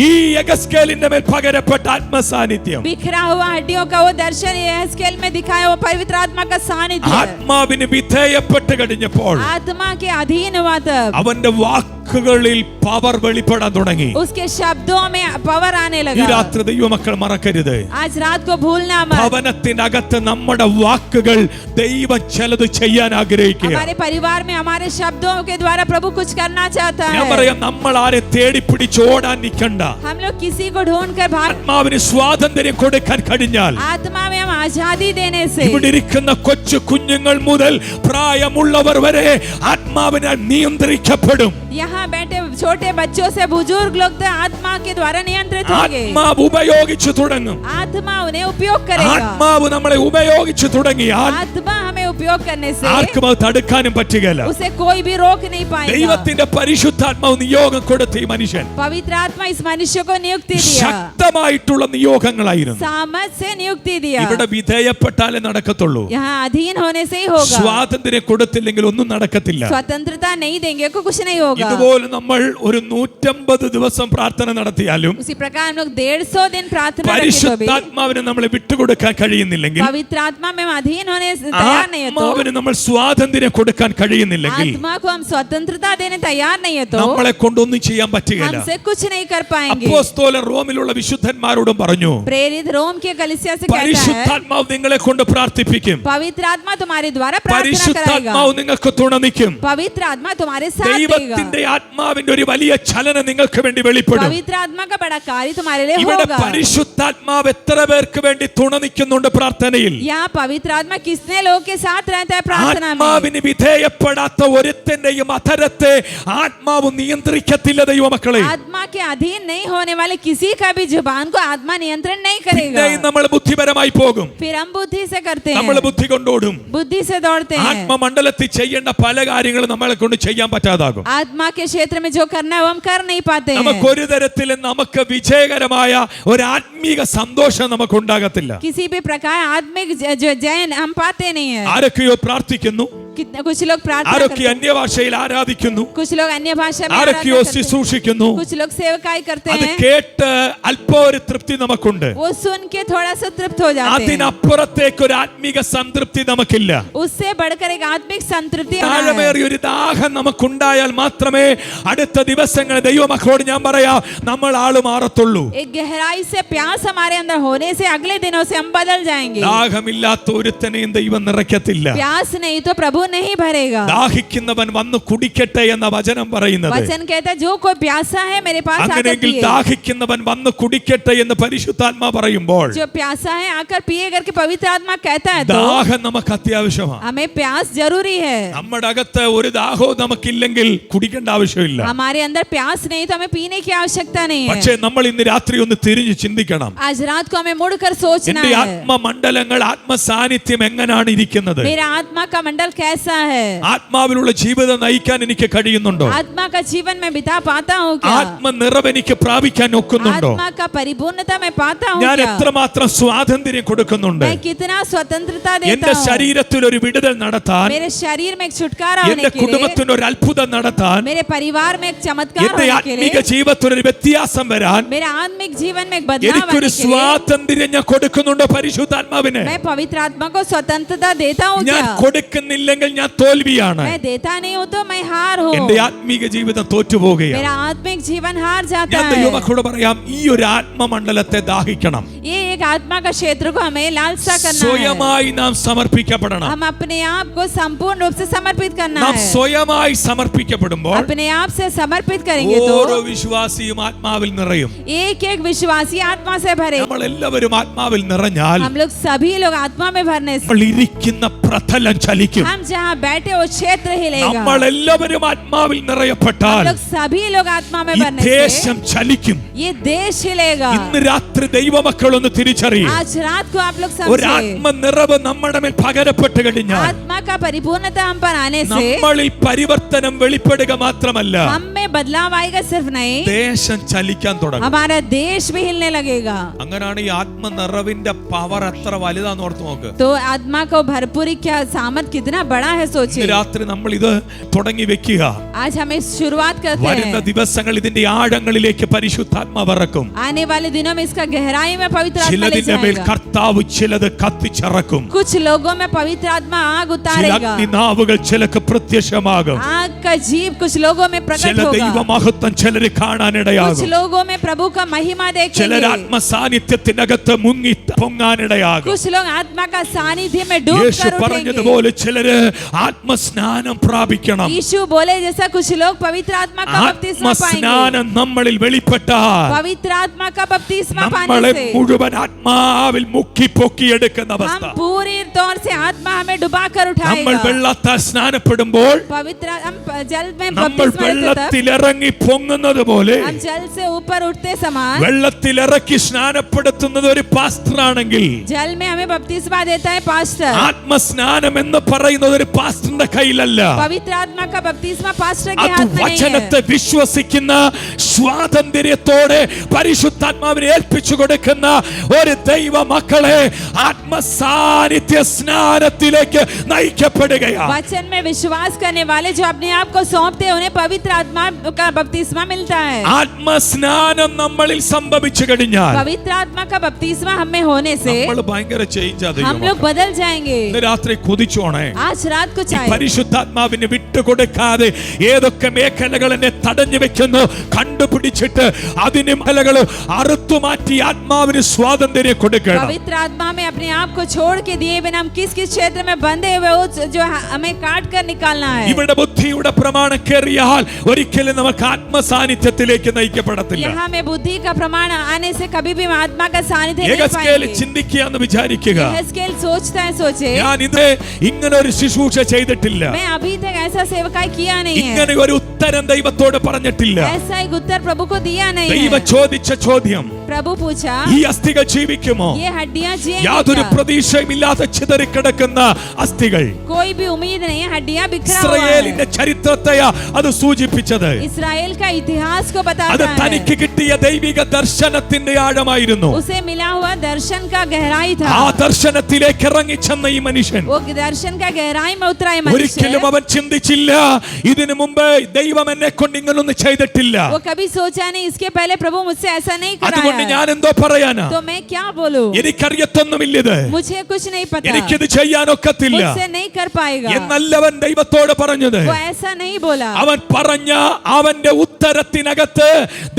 ഈ യഗസ്കേലിന്റെ മേൽ പകരപ്പെട്ട ആത്മസാന്നിധ്യം, बिखरा हुआ हड्डियों का वो दर्शन यहेजकेल में दिखाया वो पवित्र आत्मा का सानिध्य ആത്മാവിന് വിധേയപ്പെട്ട് കഴിഞ്ഞപ്പോൾ आत्मा के अधीन हुआ तब അവന്റെ വാക്കുകളിൽ പവർ വെളിപ്പെടാൻ തുടങ്ങി. उसके शब्दों में पावर आने ഈ लगा। രാത്രി ദൈവമക്കൾ മറക്കരുത്, आज रात को भूलना मत, ഭവനത്തിനകത്ത് നമ്മുടെ വാക്കുകൾ ദൈവം ചിലത് ചെയ്യാൻ ആഗ്രഹിക്കുക. हमारे परिवार में हमारे शब्दों के द्वारा प्रभु कुछ करना चाहता ഞാൻ है। പറയാം, നമ്മൾ ആരെ തേടി പിടിച്ച് ഓടാൻ നിൽക്കണ്ട. हम लोग किसी को ढूंढ कर भाग, ആത്മാവിന് സ്വാതന്ത്ര്യം കൊടുക്കാൻ കഴിഞ്ഞാൽ आत्मा में हम आजादी देने से ഇവിടെ ഇരിക്കുന്ന കൊച്ചു കുഞ്ഞുങ്ങൾ മുതൽ പ്രായമുള്ളവർ വരെ ആത്മാവിനാൽ നിയന്ത്രിക്കപ്പെടും. यहाँ बैठे छोटे बच्चों से बुजुर्ग लोग तो आत्मा के द्वारा नियंत्रित होंगे। ആത്മാവ് ഉപയോഗിച്ചു തുടങ്ങും. आत्मा उन्हें उपयोग करेगा। ആത്മാവ് നമ്മളെ ഉപയോഗിച്ചു തുടങ്ങിയാൽ आत्मा हमें उपयोग करने से ആർക്കും അത് തടുക്കാനും പറ്റുകയില്ല. उसे कोई भी रोक नहीं पाएगा। ദൈവത്തിന്റെ പരിശുദ്ധാത്മാവ് നിയോഗം കൊടുത്ത ഈ മനുഷ്യൻ पवित्र आत्मा इस मनुष्य को नियुक्ति दिया, ശക്തമായിട്ടുള്ള നിയോഗങ്ങളായിരുന്നു. सामर्थ से नियुक्ति दिया। ഇവിടെ വിധേയപ്പെട്ടാലേ നടക്കത്തുള്ളൂ. यहाँ अधीन होने से ही होगा, സ്വാതന്ത്ര്യം കൊടുത്തില്ലെങ്കിൽ ഒന്നും നടക്കത്തില്ല. स्वतंत्रता नहीं देंगे को कुछ नहीं होगा। ഇതുപോലെ നമ്മൾ ഒരു 150 ദിവസം പ്രാർത്ഥന നടത്തിയാലും उसी प्रकार हम लोग 150 दिन प्रार्थना रखे तो भी പരിശുദ്ധാത്മാവിനെ നമ്മളെ വിട്ടുകൊടുക്കാൻ കഴിയുന്നില്ലെങ്കിൽ, पवित्र आत्मा में हम अधीन होने से तैयार नहीं है तो, ആത്മാവിന് നമ്മൾ സ്വാതന്ത്ര്യം കൊടുക്കാൻ കഴിയുന്നില്ലെങ്കിൽ आत्मा को हम स्वतंत्रता देने तैयार नहीं है तो നമ്മളെ കൊണ്ടൊന്നും ചെയ്യാൻ പറ്റുകയില്ല. हमसे कुछ नहीं कर पाएंगे। അപ്പോസ്തലൻ റോമിലുള്ള വിശുദ്ധന്മാരോടും പറഞ്ഞു, प्रेरित रोम के कलीसिया से कहता है, പരിശുദ്ധാത്മാവ് നിങ്ങളെ കൊണ്ട് പ്രാർത്ഥിപ്പിക്കും, पवित्र आत्मा तुम्हारे द्वारा प्रार्थना कराएगा, പരിശുദ്ധാത്മാവ് നിങ്ങൾക്ക് തുണ നിൽക്കും, पवित्र आत्मा तुम्हारे साथ देगा, ദൈവത്തിന്റെ ആത്മാവിന്റെ ഒരു വലിയ ചലനം നിങ്ങൾക്ക് വേണ്ടി വെളിപ്പെടും. पवित्र आत्मा का बड़ा कार्य तुम्हारे लिए ഇവിടെ होगा। പരിശുദ്ധാത്മാവ് എത്ര പേർക്ക് വേണ്ടി തുണ നിൽക്കുന്നുണ്ട് പ്രാർത്ഥനയിൽ? यहाँ पवित्र आत्मा किसने लोग के साथ रहता है प्रार्थना में? ആത്മാവിന് വിധേയപ്പെടാത്ത ഒരുത്തന്റെയും അധരത്തെ ആത്മാവ് നിയന്ത്രിക്കത്തില്ല ദൈവമക്കളെ. आत्मा के अधीन नहीं होने वाले किसी का भी जुबान को आत्मा नियंत्रण नहीं करेगा। പിന്നെയും നമ്മൾ ബുദ്ധിപരമായി പോകും, फिर हम बुद्धि से करते നമ്മൾ हैं, ബുദ്ധി കൊണ്ടോടും. बुद्धि से दौड़ते हैं, ആത്മമണ്ഡലത്തിൽ ചെയ്യേണ്ട പല കാര്യങ്ങളും നമ്മളെ കൊണ്ട് ചെയ്യാൻ പറ്റാതാകും. आत्मा के क्षेत्र में जो करना है वो हम कर नहीं पाते हैं। നമുക്ക് ഒരു തരത്തിലും നമുക്ക് വിജയകരമായ ഒരു ആത്മീക സന്തോഷം നമുക്ക് ഉണ്ടാകത്തില്ല. किसी भी प्रकार आत्मिक जो जय हम पाते नहीं है। ആരൊക്കെയോ പ്രാർത്ഥിക്കുന്നു, कितने कुछ लोग प्रार्थना ആരൊക്കെ करते हैं, അന്യഭാഷയിൽ ആരാധിക്കുന്നു, कुछ लोग अन्य भाषा में ആരൊക്കെയോ आराधना करते हैं, ശുശ്രൂഷിക്കുന്നു. कुछ लोग सेवकाई करते അത് हैं, കേട്ട് അല്പം ഒരു തൃപ്തി നമുക്കുണ്ട്. वो सुन के थोड़ा सा तृप्त हो जाते हैं। അതിനപ്പുറത്തേക്ക് ഒരു ആത്മീക സംതൃപ്തി നമുക്കില്ല. उससे बढ़कर एक आत्मिक संतृप्ति आना है। താഴ്മയേറിയ ഒരു ദാഹം നമുക്കുണ്ടായാൽ മാത്രമേ അടുത്ത ദിവസങ്ങളിൽ ദൈവമക്കളോട് ഞാൻ പറയാം, നമ്മൾ ആള് മാറത്തുള്ളൂ. एक गहराई से प्यास हमारे अंदर होने से अगले दिनों से हम बदल जाएंगे। ദാഹമില്ലാത്ത ഒരുത്തനെയും ദൈവം നിറയ്ക്കത്തില്ല. प्यास नहीं तो प्रभु नहीं भरेगा। ദാഹിക്കുന്നവൻ വന്ന് കുടിക്കട്ടെ എന്ന വചനം പറയുന്നത്. वचन कहता है जो कोई प्यासा है मेरे पास आकर അങ്ങനെയെങ്കിൽ पिए। ദാഹിക്കുന്നവൻ വന്ന് കുടിക്കട്ടെ എന്ന് പരിശുദ്ധാത്മാ പറയുമ്പോൾ जो प्यासा है आकर पिए करके पवित्र आत्मा कहता है तो ദാഹം നമുക്ക് അത്യാവശ്യമാണ്. हमें प्यास जरूरी है। നമ്മുടെ അകത്ത് ഒരു ദാഹവും നമുക്കില്ലെങ്കിൽ കുടിക്കേണ്ട ആവശ്യമില്ല. हमारे अंदर प्यास नहीं तो हमें पीने की आवश्यकता नहीं है। പക്ഷേ നമ്മൾ ഇന്ന് രാത്രി ഒന്ന് തിരിഞ്ഞ് ചിന്തിക്കണം. आज रात को हमें मुड़कर सोचना എന്റെ है, ആത്മമണ്ഡലങ്ങൾ ആത്മസാന്നിധ്യം എങ്ങനെയാണ് ഇരിക്കുന്നത്? मेरा आत्मा का मंडल कैसा है? ആത്മാവിലുള്ള ജീവിതം നയിക്കാൻ എനിക്ക് കഴിയുന്നുണ്ടോ? आत्मा का जीवन में बिता पाता हूँ क्या? ആത്മനിറവ് എനിക്ക് പ്രാപിക്കാൻ ഒക്കുന്നുണ്ടോ? आत्मा का परिपूर्णता मैं पाता हूँ ഞാൻ क्या? എത്രമാത്രം സ്വാതന്ത്ര്യം കൊടുക്കുന്നുണ്ട്? मैं कितना स्वतंत्रता എന്റെ देता हूँ? ശരീരത്തിൽ ഒരു വിടുതൽ നടത്താൻ, मेरे शरीर में एक छुटकारा होने എന്റെ के लिए, കുടുംബത്തിന് ഒരു അത്ഭുതം നടത്താൻ, मेरे परिवार में एक चमत्कार എന്റെ होने के ആത്മീക लिए, ജീവിതത്തിൽ ഒരു വ്യത്യാസം വരാൻ मेरे आत्मिक जीवन में एक बदलाव എനിക്കൊരു आने के लिए സ്വാതന്ത്ര്യം ഞാൻ കൊടുക്കുന്നുണ്ടോ പരിശുദ്ധാത്മാവിന്? मैं पवित्र आत्मा को स्वतंत्रता देता हूँ ഞാൻ क्या? കൊടുക്കുന്നില്ലെങ്കിൽ കൊടുത്തില്ലെങ്കിൽ ഞാൻ തോൽവിയാണ്. मैं देता नहीं हूँ तो मैं हार हूँ. എന്റെ ആത്മീക ജീവിതം തോറ്റുപോകുകയാണ്. मेरा आत्मिक जीवन हार जाता ഞാൻ है. ദൈവമക്കളോട് പറയാം, ഈ ഒരു ആത്മമണ്ഡലത്തെ ദാഹിക്കണം. ये एक आत्मा का क्षेत्र को हमें लालसा करना है. സ്വയമായി നാം സമർപ്പിക്കപ്പെടണം. हम अपने आप को संपूर्ण रूप से समर्पित करना നാം है. സ്വയമായി സമർപ്പിക്കപ്പെടുമ്പോൾ अपने आप से समर्पित करेंगे ഓരോ तो വിശ്വാസിയും ആത്മാവിൽ നിറയും. एक एक विश्वासी आत्मा से भरे. നമ്മൾ എല്ലാവരും ആത്മാവിൽ നിറഞ്ഞാൽ हम लोग सभी लोग आत्मा में भरने से നമ്മൾ ഇരിക്കുന്ന പ്രതലം ചലിക്കും. हम जहाँ बैठे वो क्षेत्र हिलेगा. നമ്മൾ എല്ലാവരും ആത്മാവിൽ हम നിറയപ്പെട്ടാൽ लोग सभी लोग आत्मा में ഈ भरने से ദേശം ചലിക്കും. ये देश हिलेगा. ഇന്ന് രാത്രി ദൈവമക്കളൊന്ന് തിരിച്ചറിയും. आज रात को आप लोग ഒരു समझे ആത്മനിറവ് നമ്മുടെ മേൽ പകരപ്പെട്ട് കഴിഞ്ഞാൽ आत्मा का परिपूर्णता हम पर आने से നമ്മളിൽ പരിവർത്തനം വെളിപ്പെടുക മാത്രമല്ല, हम में बदलाव आएगा. सिर्फ नहीं, ദേശം ചലിക്കാൻ തുടങ്ങും. हमारा देश भी हिलने लगेगा. അങ്ങനെയാണ് ഈ ആത്മനിറവിന്റെ പവർ എത്ര വലുതാന്ന് ഓർത്ത് നോക്ക്. तो आत्मा को भरपूरी क्या सामर्थ कितना बड़ा है ഇന്ന് सोचिए. രാത്രി നമ്മൾ ഇത് തുടങ്ങി വെക്കുക. आज हमें शुरुआत करते വരുന്ന हैं. ദിവസങ്ങൾ ഇതിന്റെ ആഴങ്ങളിലേക്ക് പരിശുദ്ധാത്മാവ് ഇറക്കും. आने वाले दिनों में इसका गहराई में पवित्र आत्मा ले ചിലതിന്റെ മേൽ जाएगा. കർത്താവ് ചിലത് കത്തിച്ചിറക്കും. कुछ लोगों में पवित्र आत्मा आग ചില उतारेगा. അഗ്നിനാവുകൾ ചിലക്ക് പ്രത്യക്ഷമാകും. आग का जीव कुछ लोगों में प्रकट ചില होगा. ദൈവമഹത്വം ചിലര് कुछ കാണാനിടയാകും. लोगों में प्रभु का महिमा ചിലർ देखेंगे. ആത്മസാന്നിധ്യത്തിനകത്ത് മുങ്ങി പൊങ്ങാനിടയാകും. कुछ लोग आत्मा का सानिध्य में डूब യേശു कर उठेंगे. പറഞ്ഞതുപോലെ ചിലര് ആത്മസ്നാനം പ്രാപിക്കണം. यीशु बोले जैसा कुछ लोग पवित्र आत्मा का बपतिस्मा पाएंगे. ആത്മസ്നാനം നമ്മളിൽ വെളിപ്പെട്ടാൽ पवित्र आत्मा का बपतिस्मा നമ്മളെ पाने से മുഴുവൻ ആത്മാവിൽ മുക്കി പൊക്കിയെടുക്കുന്ന हम അവസ്ഥ. पूरी तौर से आत्मा हमें डुबा कर നമ്മൾ उठाएगा. വെള്ളത്താൽ സ്നാനപ്പെടുമ്പോൾ पवित्र हम जल में നമ്മൾ बपतिस्मा लेते तब വെള്ളത്തിലിറങ്ങി പൊങ്ങുന്നത് പോലെ हम जल से ऊपर उठते समान വെള്ളത്തിലിറക്കി സ്നാനപ്പെടുത്തുന്നത് ഒരു പാസ്റ്ററാണെങ്കിൽ जल में हमें बपतिस्मा देता है पास्टर. ആത്മസ്നാനം എന്ന് പറയുന്നത് ഒരു പാസ്റ്ററിന്റെ കയ്യിലല്ല. पवित्र आत्मा का बपतिस्मा पास्टर के അത് हाथ में नहीं വചനത്തെ है. വിശ്വസിക്കുന്ന സ്വാതന്ത്ര്യത്തോടെ പരിശുദ്ധാത്മാവിനെ ഏൽപ്പിച്ചു കൊടുക്കുന്ന ഒരു ദൈവ മക്കളെ ആത്മസാന്നിധ്യ സ്നാനത്തിലേക്ക് നയിക്കപ്പെടുകയാണ്. वचन में विश्वास करने वाले जो अपने आप को सौंपते हैं उन्हें पवित्र आत्मा का बपतिस्मा मिलता है. ആത്മസ്നാനം നമ്മളിൽ സംഭവിച്ചു കഴിഞ്ഞാൽ पवित्र आत्मा का बपतिस्मा हमें होने से നമ്മൾ ഭയങ്കര ചേഞ്ച് हम लोग बदल जाएंगे. ഇന്ന് രാത്രി കൊതിച്ചോണേ. आज रात को ഈ चाहिए പരിശുദ്ധാത്മാവിനെ വിട്ടുകൊടുക്കാതെ ഏതൊക്കെ മേഖലകൾ എന്നെ തടഞ്ഞു വെക്കുന്നു കണ്ടുപിടിച്ചിട്ട് അതിന് മേഖലകൾ അറുത്തുമാറ്റി ആത്മാവിന് സ്വാതന്ത്ര്യം കൊടുക്കണം. पवित्र आत्मा में अपने आप को छोड़ के दिए बिना हम किस किस क्षेत्र में बंधे हुए हो जो हमें काट कर निकालना है. ഇവിടെ ബുദ്ധിയുടെ പ്രമാണം കേറിയാൽ ഒരിക്കലും നമുക്ക് ആത്മസാന്നിധ്യത്തിലേക്ക് നയിക്കപ്പെടത്തില്ല. यहाँ में बुद्धि का प्रमाण आने से कभी भी आत्मा का सानिध्य नहीं യെഹെസ്കേൽ पाएंगे. ചിന്തിക്കുകയെന്ന് വിചാരിക്കുക, यहेजकेल सोचता है सोचे ഞാൻ ഇത് ഇങ്ങനെ ഒരു ശുശ്രൂഷ ചെയ്തിട്ടില്ല, मैं अभी तक ऐसा सेवकाई किया नहीं है. ഇങ്ങനെ ഒരു ഉത്തരം ദൈവത്തോട് പറഞ്ഞിട്ടില്ല. ऐसा एक उत्तर प्रभु को दिया नहीं ദൈവം है. ചോദിച്ച ചോദ്യം, प्रभु पूछा ഈ അസ്ഥികൾ ജീവിക്കുമോ? ये हड्डियां യാതൊരു जिएंगी क्या? പ്രതീക്ഷയുമില്ലാതെ ചിതറിക്കിടക്കുന്ന അസ്ഥികൾ. कोई भी उम्मीद नहीं है, हड्डियां बिखरा हुआ ഇസ്രായേലിന്റെ है. ചരിത്രത്തെയാ അത് സൂചിപ്പിച്ചത്. इस्राएल का इतिहास को അത് बताता है. തനിക്ക് കിട്ടിയ ദൈവിക ദർശനത്തിന്റെ ആഴമായിരുന്നു. उसे मिला हुआ दर्शन का गहराई था. ആ ദർശനത്തിലേക്ക് ഇറങ്ങിച്ചെന്ന ഈ മനുഷ്യൻ वो दर्शन का गहराई में उतरा है ഒരിക്കലും मनुष्य. അവൻ ചിന്തിച്ചില്ല, ഇതിനു മുമ്പ് ദൈവം എന്നെ കൊണ്ട് ഇങ്ങനൊന്നും ചെയ്തിട്ടില്ല, वो कभी सोचा नहीं, इसके पहले प्रभु मुझसे ऐसा नहीं അതുകൊണ്ട് कराया ഞാൻ എന്തോ പറയാനാ, तो मैं क्या बोलूं. എനിക്കറിയത്തൊന്നുമില്ലത്, मुझे कुछ नहीं पता, എനിക്കിത് ചെയ്യാനൊക്കത്തില്ല मुझसे नहीं कर पाएगा. എന്നല്ലവൻ ദൈവത്തോട് പറഞ്ഞത്. वो ऐसा नहीं बोला. അവൻ പറഞ്ഞ അവന്റെ ഉത്തരത്തിനകത്ത്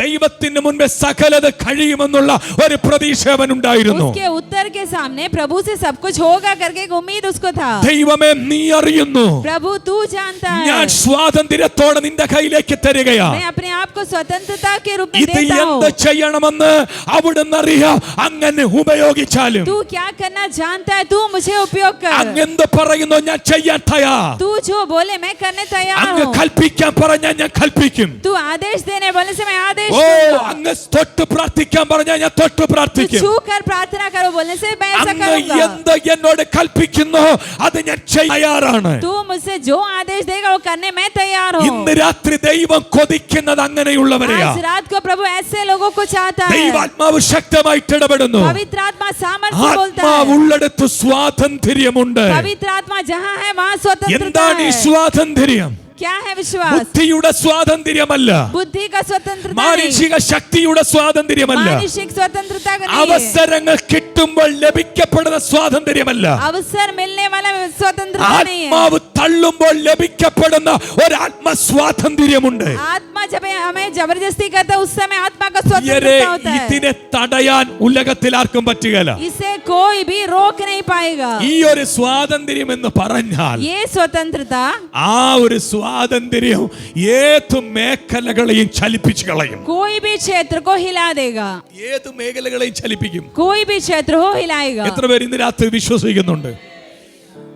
ദൈവത്തിന് മുൻപേ സകലത് കഴിയുമെന്നുള്ള ഒരു പ്രതീക്ഷ അവൻ ഉണ്ടായിരുന്നു. उसके उत्तर के सामने प्रभु से सब कुछ होगा करके एक उम्मीद उसको था. ദൈവമേ നീ അറിയുന്നു, प्रभु तू जानता ഞാൻ है, സ്വാതന്ത്ര്യത്തോടെ നിന്റെ കയ്യിലേക്ക് തരികയാ. मैं अपने आप को स्वतंत्रता के रूप में ഇത് देता എന്ത് हूँ. ചെയ്യണമെന്ന് അവിടുന്ന് അറിയാം. അങ്ങനെ ഉപയോഗിച്ചാലും तू क्या करना जानता है, तू मुझे उपयोग कर. അങ്ങെന്ത് പറയുന്നു ഞാൻ ചെയ്യാൻ തയ്യാർ. तू जो बोले मैं करने तैयार അങ്ങ് हूँ. കൽപ്പിക്കാൻ പറഞ്ഞാൽ ഞാൻ കൽപ്പിക്കും. तू आदेश देने बोले से मैं आदेश ഓ दूंगा. അങ്ങ് തൊട്ട് പ്രാർത്ഥിക്കാൻ പറഞ്ഞാൽ ഞാൻ തൊട്ട് तू പ്രാർത്ഥിക്കും. छू कर प्रार्थना करो बोलने से मैं ऐसा അങ്ങ് करूंगा. എന്ത് എന്നോട് കൽപ്പിക്കുന്നു അത് ഞാൻ ചെയ്യാൻ തയ്യാറാണ്. तू मुझसे जो आदेश देगा वो करने मैं तैयार हूँ. ഇന്ന് രാത്രി ദൈവം കൊതിക്കുന്നത് അങ്ങനെയുള്ളവരെയാ. आज रात को प्रभु ऐसे लोगों को चाहता है. ദൈവാത്മാവ് ശക്തമായിട്ട് ഇടപെടുന്നു. पवित्र आत्मा सामर्थ्य बोलता है. ആത്മാവുള്ളിടത്ത് സ്വാതന്ത്ര്യമുണ്ട്. पवित्र आत्मा जहाँ है वहाँ स्वतंत्रता എന്താണ് ഈ है. സ്വാതന്ത്ര്യം? क्या है विश्वास? ബുദ്ധിയുടെ സ്വാതന്ത്ര്യമല്ല, बुद्धि का स्वतंत्रता नहीं, മാനുഷിക ശക്തിയുടെ സ്വാതന്ത്ര്യമല്ല, मानसिक स्वतंत्रता का नहीं है. അവസരങ്ങൾ കിട്ടുമ്പോൾ ലഭിക്കപ്പെടുന്ന സ്വാതന്ത്ര്യമല്ല. अवसर मिलने वाला स्वतंत्रता नहीं है। ആത്മാവ് തള്ളുമ്പോൾ ലഭിക്കപ്പെടുന്ന ഒരു ആത്മസ്വാതന്ത്ര്യമുണ്ട്. आत्मा जब हमें जबरदस्ती करता है उस समय आत्मा का ഇവരെ स्वतंत्रता होता है। ഇതിനെ തടയാൻ ഉലകത്തിൽ ആർക്കും പറ്റുകയില്ല. इसे कोई भी रोक नहीं पाएगा। ഈ ഒരു സ്വാതന്ത്ര്യം എന്ന് പറഞ്ഞാൽ ये स्वतंत्रता ആ ഒരു സ്വാതന്ത്ര്യം ഏത് മേഖലകളെയും ചലിപ്പിച്ചു കളയും. कोई भी क्षेत्र को हिला देगा, ഏത് മേഖലകളെയും ചലിപ്പിക്കും. कोई भी क्षेत्र को हिलाएगा। എത്ര പേര് ഇന്ന് രാത്രി വിശ്വസിക്കുന്നുണ്ട്?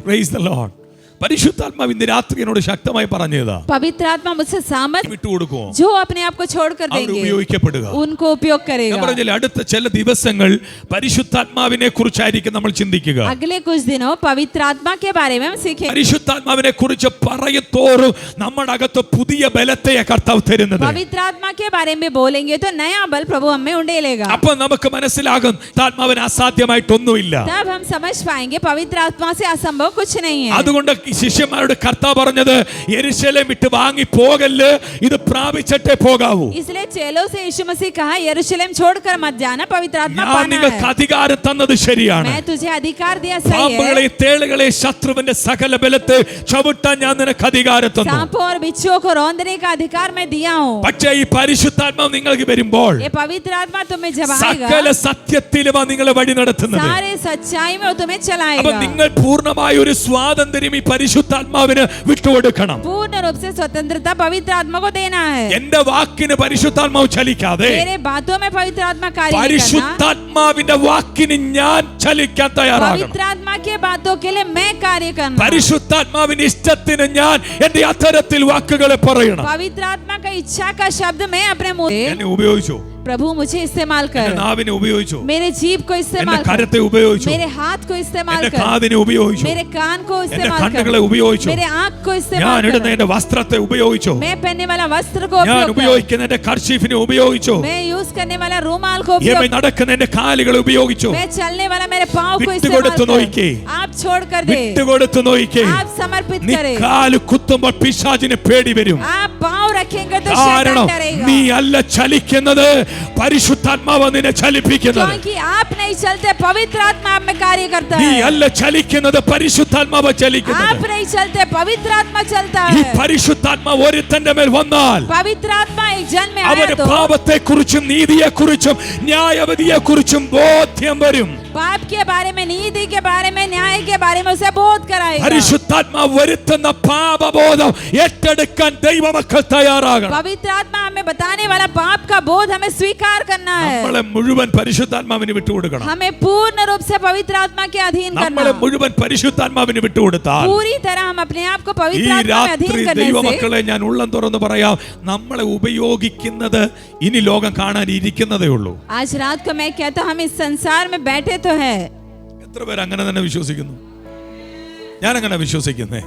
Praise the Lord. പരിശുദ്ധാത്മാവ് ഇന്ന് രാത്രി എന്നോട് ശക്തമായി പറഞ്ഞതാ, पवित्र आत्मा मुझसे सामत വിട്ടുകൊടുക്കുമോ? जो अपने आप को छोड़कर അവർ देंगे ഉപയോഗിക്കപ്പെടുക. उनको उपयोग ഞാൻ करेगा। പറഞ്ഞില്ലേ, അടുത്ത ചില ദിവസങ്ങൾ പരിശുദ്ധാത്മാവിനെ കുറിച്ചായിരിക്കും നമ്മൾ ചിന്തിക്കുക. अगले कुछ दिनों पवित्र आत्मा के बारे में हम सीखेंगे। പരിശുദ്ധാത്മാവിനെ കുറിച്ച് പറയത്തോറും നമ്മുടെ അകത്ത് പുതിയ ബലത്തെ കർത്താവ് തരുന്നത്. पवित्र आत्मा के बारे में बोलेंगे तो नया बल प्रभु हमें उंडेलेगा। അപ്പൊ നമുക്ക് മനസ്സിലാകും ആത്മാവിന് അസാധ്യമായിട്ടൊന്നുമില്ല. तब हम समझ पाएंगे पवित्र आत्मा से असंभव कुछ नहीं है। അതുകൊണ്ട് ഈ ശിഷ്യന്മാരോട് കർത്താവ് പറഞ്ഞത്, യെരൂശലേം വിട്ട് വാങ്ങി പോകല്ല്, ഇത് പ്രാപിച്ചിട്ടേ പോകാവൂ. इसलिए चेलों से यीशु मसीह कहा यरूशलेम छोड़कर मत जाना, पवित्र आत्मा ഞാൻ पाना നിങ്ങൾക്ക് है। അധികാരം തന്നത് ശരിയാണ്. मैं तुझे अधिकार दिया, सही है। പാമ്പുകളെ തേളുകളെ ശത്രുവിന്റെ സകല ബലത്തെ ചവിട്ടാൻ ഞാൻ നിനക്ക് അധികാരം തന്നു. सांपों और बिच्छुओं को रौंदने का अधिकार मैं दिया हूँ। പക്ഷേ ഈ പരിശുദ്ധാത്മാവ് നിങ്ങൾക്ക് വരുമ്പോൾ ये पवित्र आत्मा तुम्हें जब आएगा സകല സത്യത്തിലും നിങ്ങളെ വഴി നടത്തുന്നത്. सारे सच्चाई में वो तुम्हें അപ്പൊ चलाएगा। നിങ്ങൾ പൂർണ്ണമായ ഒരു സ്വാതന്ത്ര്യം ഈ പരിശുദ്ധാത്മാവിന് വിട്ടുകൊടുക്കണം. पूर्ण रूप से स्वतंत्रता पवित्र आत्मा को देना है। എന്റെ വാക്കിന് പരിശുദ്ധാത്മാവ് ചലിക്കാതെ मेरे बातों में पवित्र आत्मा कार्य नहीं करना। പരിശുദ്ധാത്മാവിന്റെ വാക്കിന് ഞാൻ ചലിക്കാൻ തയ്യാറാകണം. पवित्र आत्मा के बातों के लिए मैं कार्य करना। പരിശുദ്ധാത്മാവിന്റെ ഇഷ്ടത്തിന് ഞാൻ എന്റെ അത്തരത്തിൽ വാക്കുകളെ പറയണം. पवित्र आत्मा का इच्छा का शब्द मैं अपने मुंह എന്നെ ഉപയോഗിച്ചു, प्रभु मुझे इस्तेमाल എന്റെ कर, നാവിനെ ഉപയോഗിച്ചു, मेरे जीभ को എന്റെ इस्तेमाल कर, കരത്തെ ഉപയോഗിച്ചു, मेरे हाथ को इस्तेमाल എന്റെ कर, കാതിനെ ഉപയോഗിച്ചു, मेरे कान को എന്റെ इस्तेमाल കണ്ണുകളെ कर, ഉപയോഗിച്ചു, मेरे आँख को ഞാൻ इस्तेमाल ഇടുന്ന कर, എന്റെ വസ്ത്രത്തെ ഉപയോഗിച്ചു, मैं पहनने वाला वस्त्र को ഞാൻ उपयोग कर, ഉപയോഗിക്കുന്ന എന്റെ കർച്ചീഫിനെ ഉപയോഗിച്ചു, मैं यूज करने वाला रूमाल को उपयोग ഇവ നടക്കുന്ന എന്റെ കാലുകളെ ഉപയോഗിച്ചു. मैं चलने वाला मेरे पाँव को വിട്ടുകൊടുത്ത് इस्तेमाल നോക്കിക്കേ. कर, आप छोड़ कर दे, വിട്ടുകൊടുത്ത് നോക്കിക്കേ. आप समर्पित നീ करें। കാല് കുത്തുമ്പോൾ പിശാചിന് പേടി വരും. आप पाँव रखेंगे तो കാരണം शैतान डरेगा। നീ അല്ല ചലിക്കുന്നത്, പരിശുദ്ധാത്മാവ് നിന്നെ ചലിപ്പിക്കുന്നത്. क्योंकि आप नहीं चलते, पवित्र आत्मा आप में कार्य करता നീ है। അല്ല ചലിക്കുന്നത്, പരിശുദ്ധാത്മാവ് आप ചലിക്കുന്നത്. नहीं चलते, पवित्र आत्मा चलता ഈ है। പരിശുദ്ധാത്മാവ് ഒരുത്തന്റെ മേൽ വന്നാൽ पवित्र आत्मा एक जन में आया അവന് तो പാപത്തെ കുറിച്ചും നീതിയെ കുറിച്ചും ന്യായവിധിയെ കുറിച്ചും ബോധ്യം വരും. पाप के बारे में, नीति के बारे में, न्याय के बारे में उसे बोध कराएगा। പരിശുദ്ധാത്മാവ് വരുത്തുന്ന പാപബോധം ഏറ്റെടുക്കാൻ ദൈവമക്കൾ തയ്യാറാകണം. पवित्र आत्मा हमें बताने वाला पाप का बोध हमें स्वीकार करना है। നമ്മളെ മുഴുവൻ പരിശുദ്ധാത്മാവിന് വിട്ടുകൊടുക്കണം. हमें पूर्ण रूप से पवित्र आत्मा के अधीन നമ്മളെ करना। മുഴുവൻ പരിശുദ്ധാത്മാവിന് വിട്ടുകൊടുത്താൽ पूरी तरह हम अपने आप को ഈ पवित्र आत्मा में രാത്രി अधीन करने से ദൈവമക്കളെ ഞാൻ ഉള്ളം തുറന്ന് പറയാം, നമ്മളെ ഉപയോഗിക്കുന്നത് ഇനി ലോകം കാണാൻ ഇരിക്കുന്നതേ ഉള്ളൂ. आज रात को मैं कहता हूं, हम इस संसार में बैठे तो है। എത്ര പേര് അങ്ങനെ തന്നെ വിശ്വസിക്കുന്നു? ഞാൻ അങ്ങനെ വിശ്വസിക്കുന്നേ.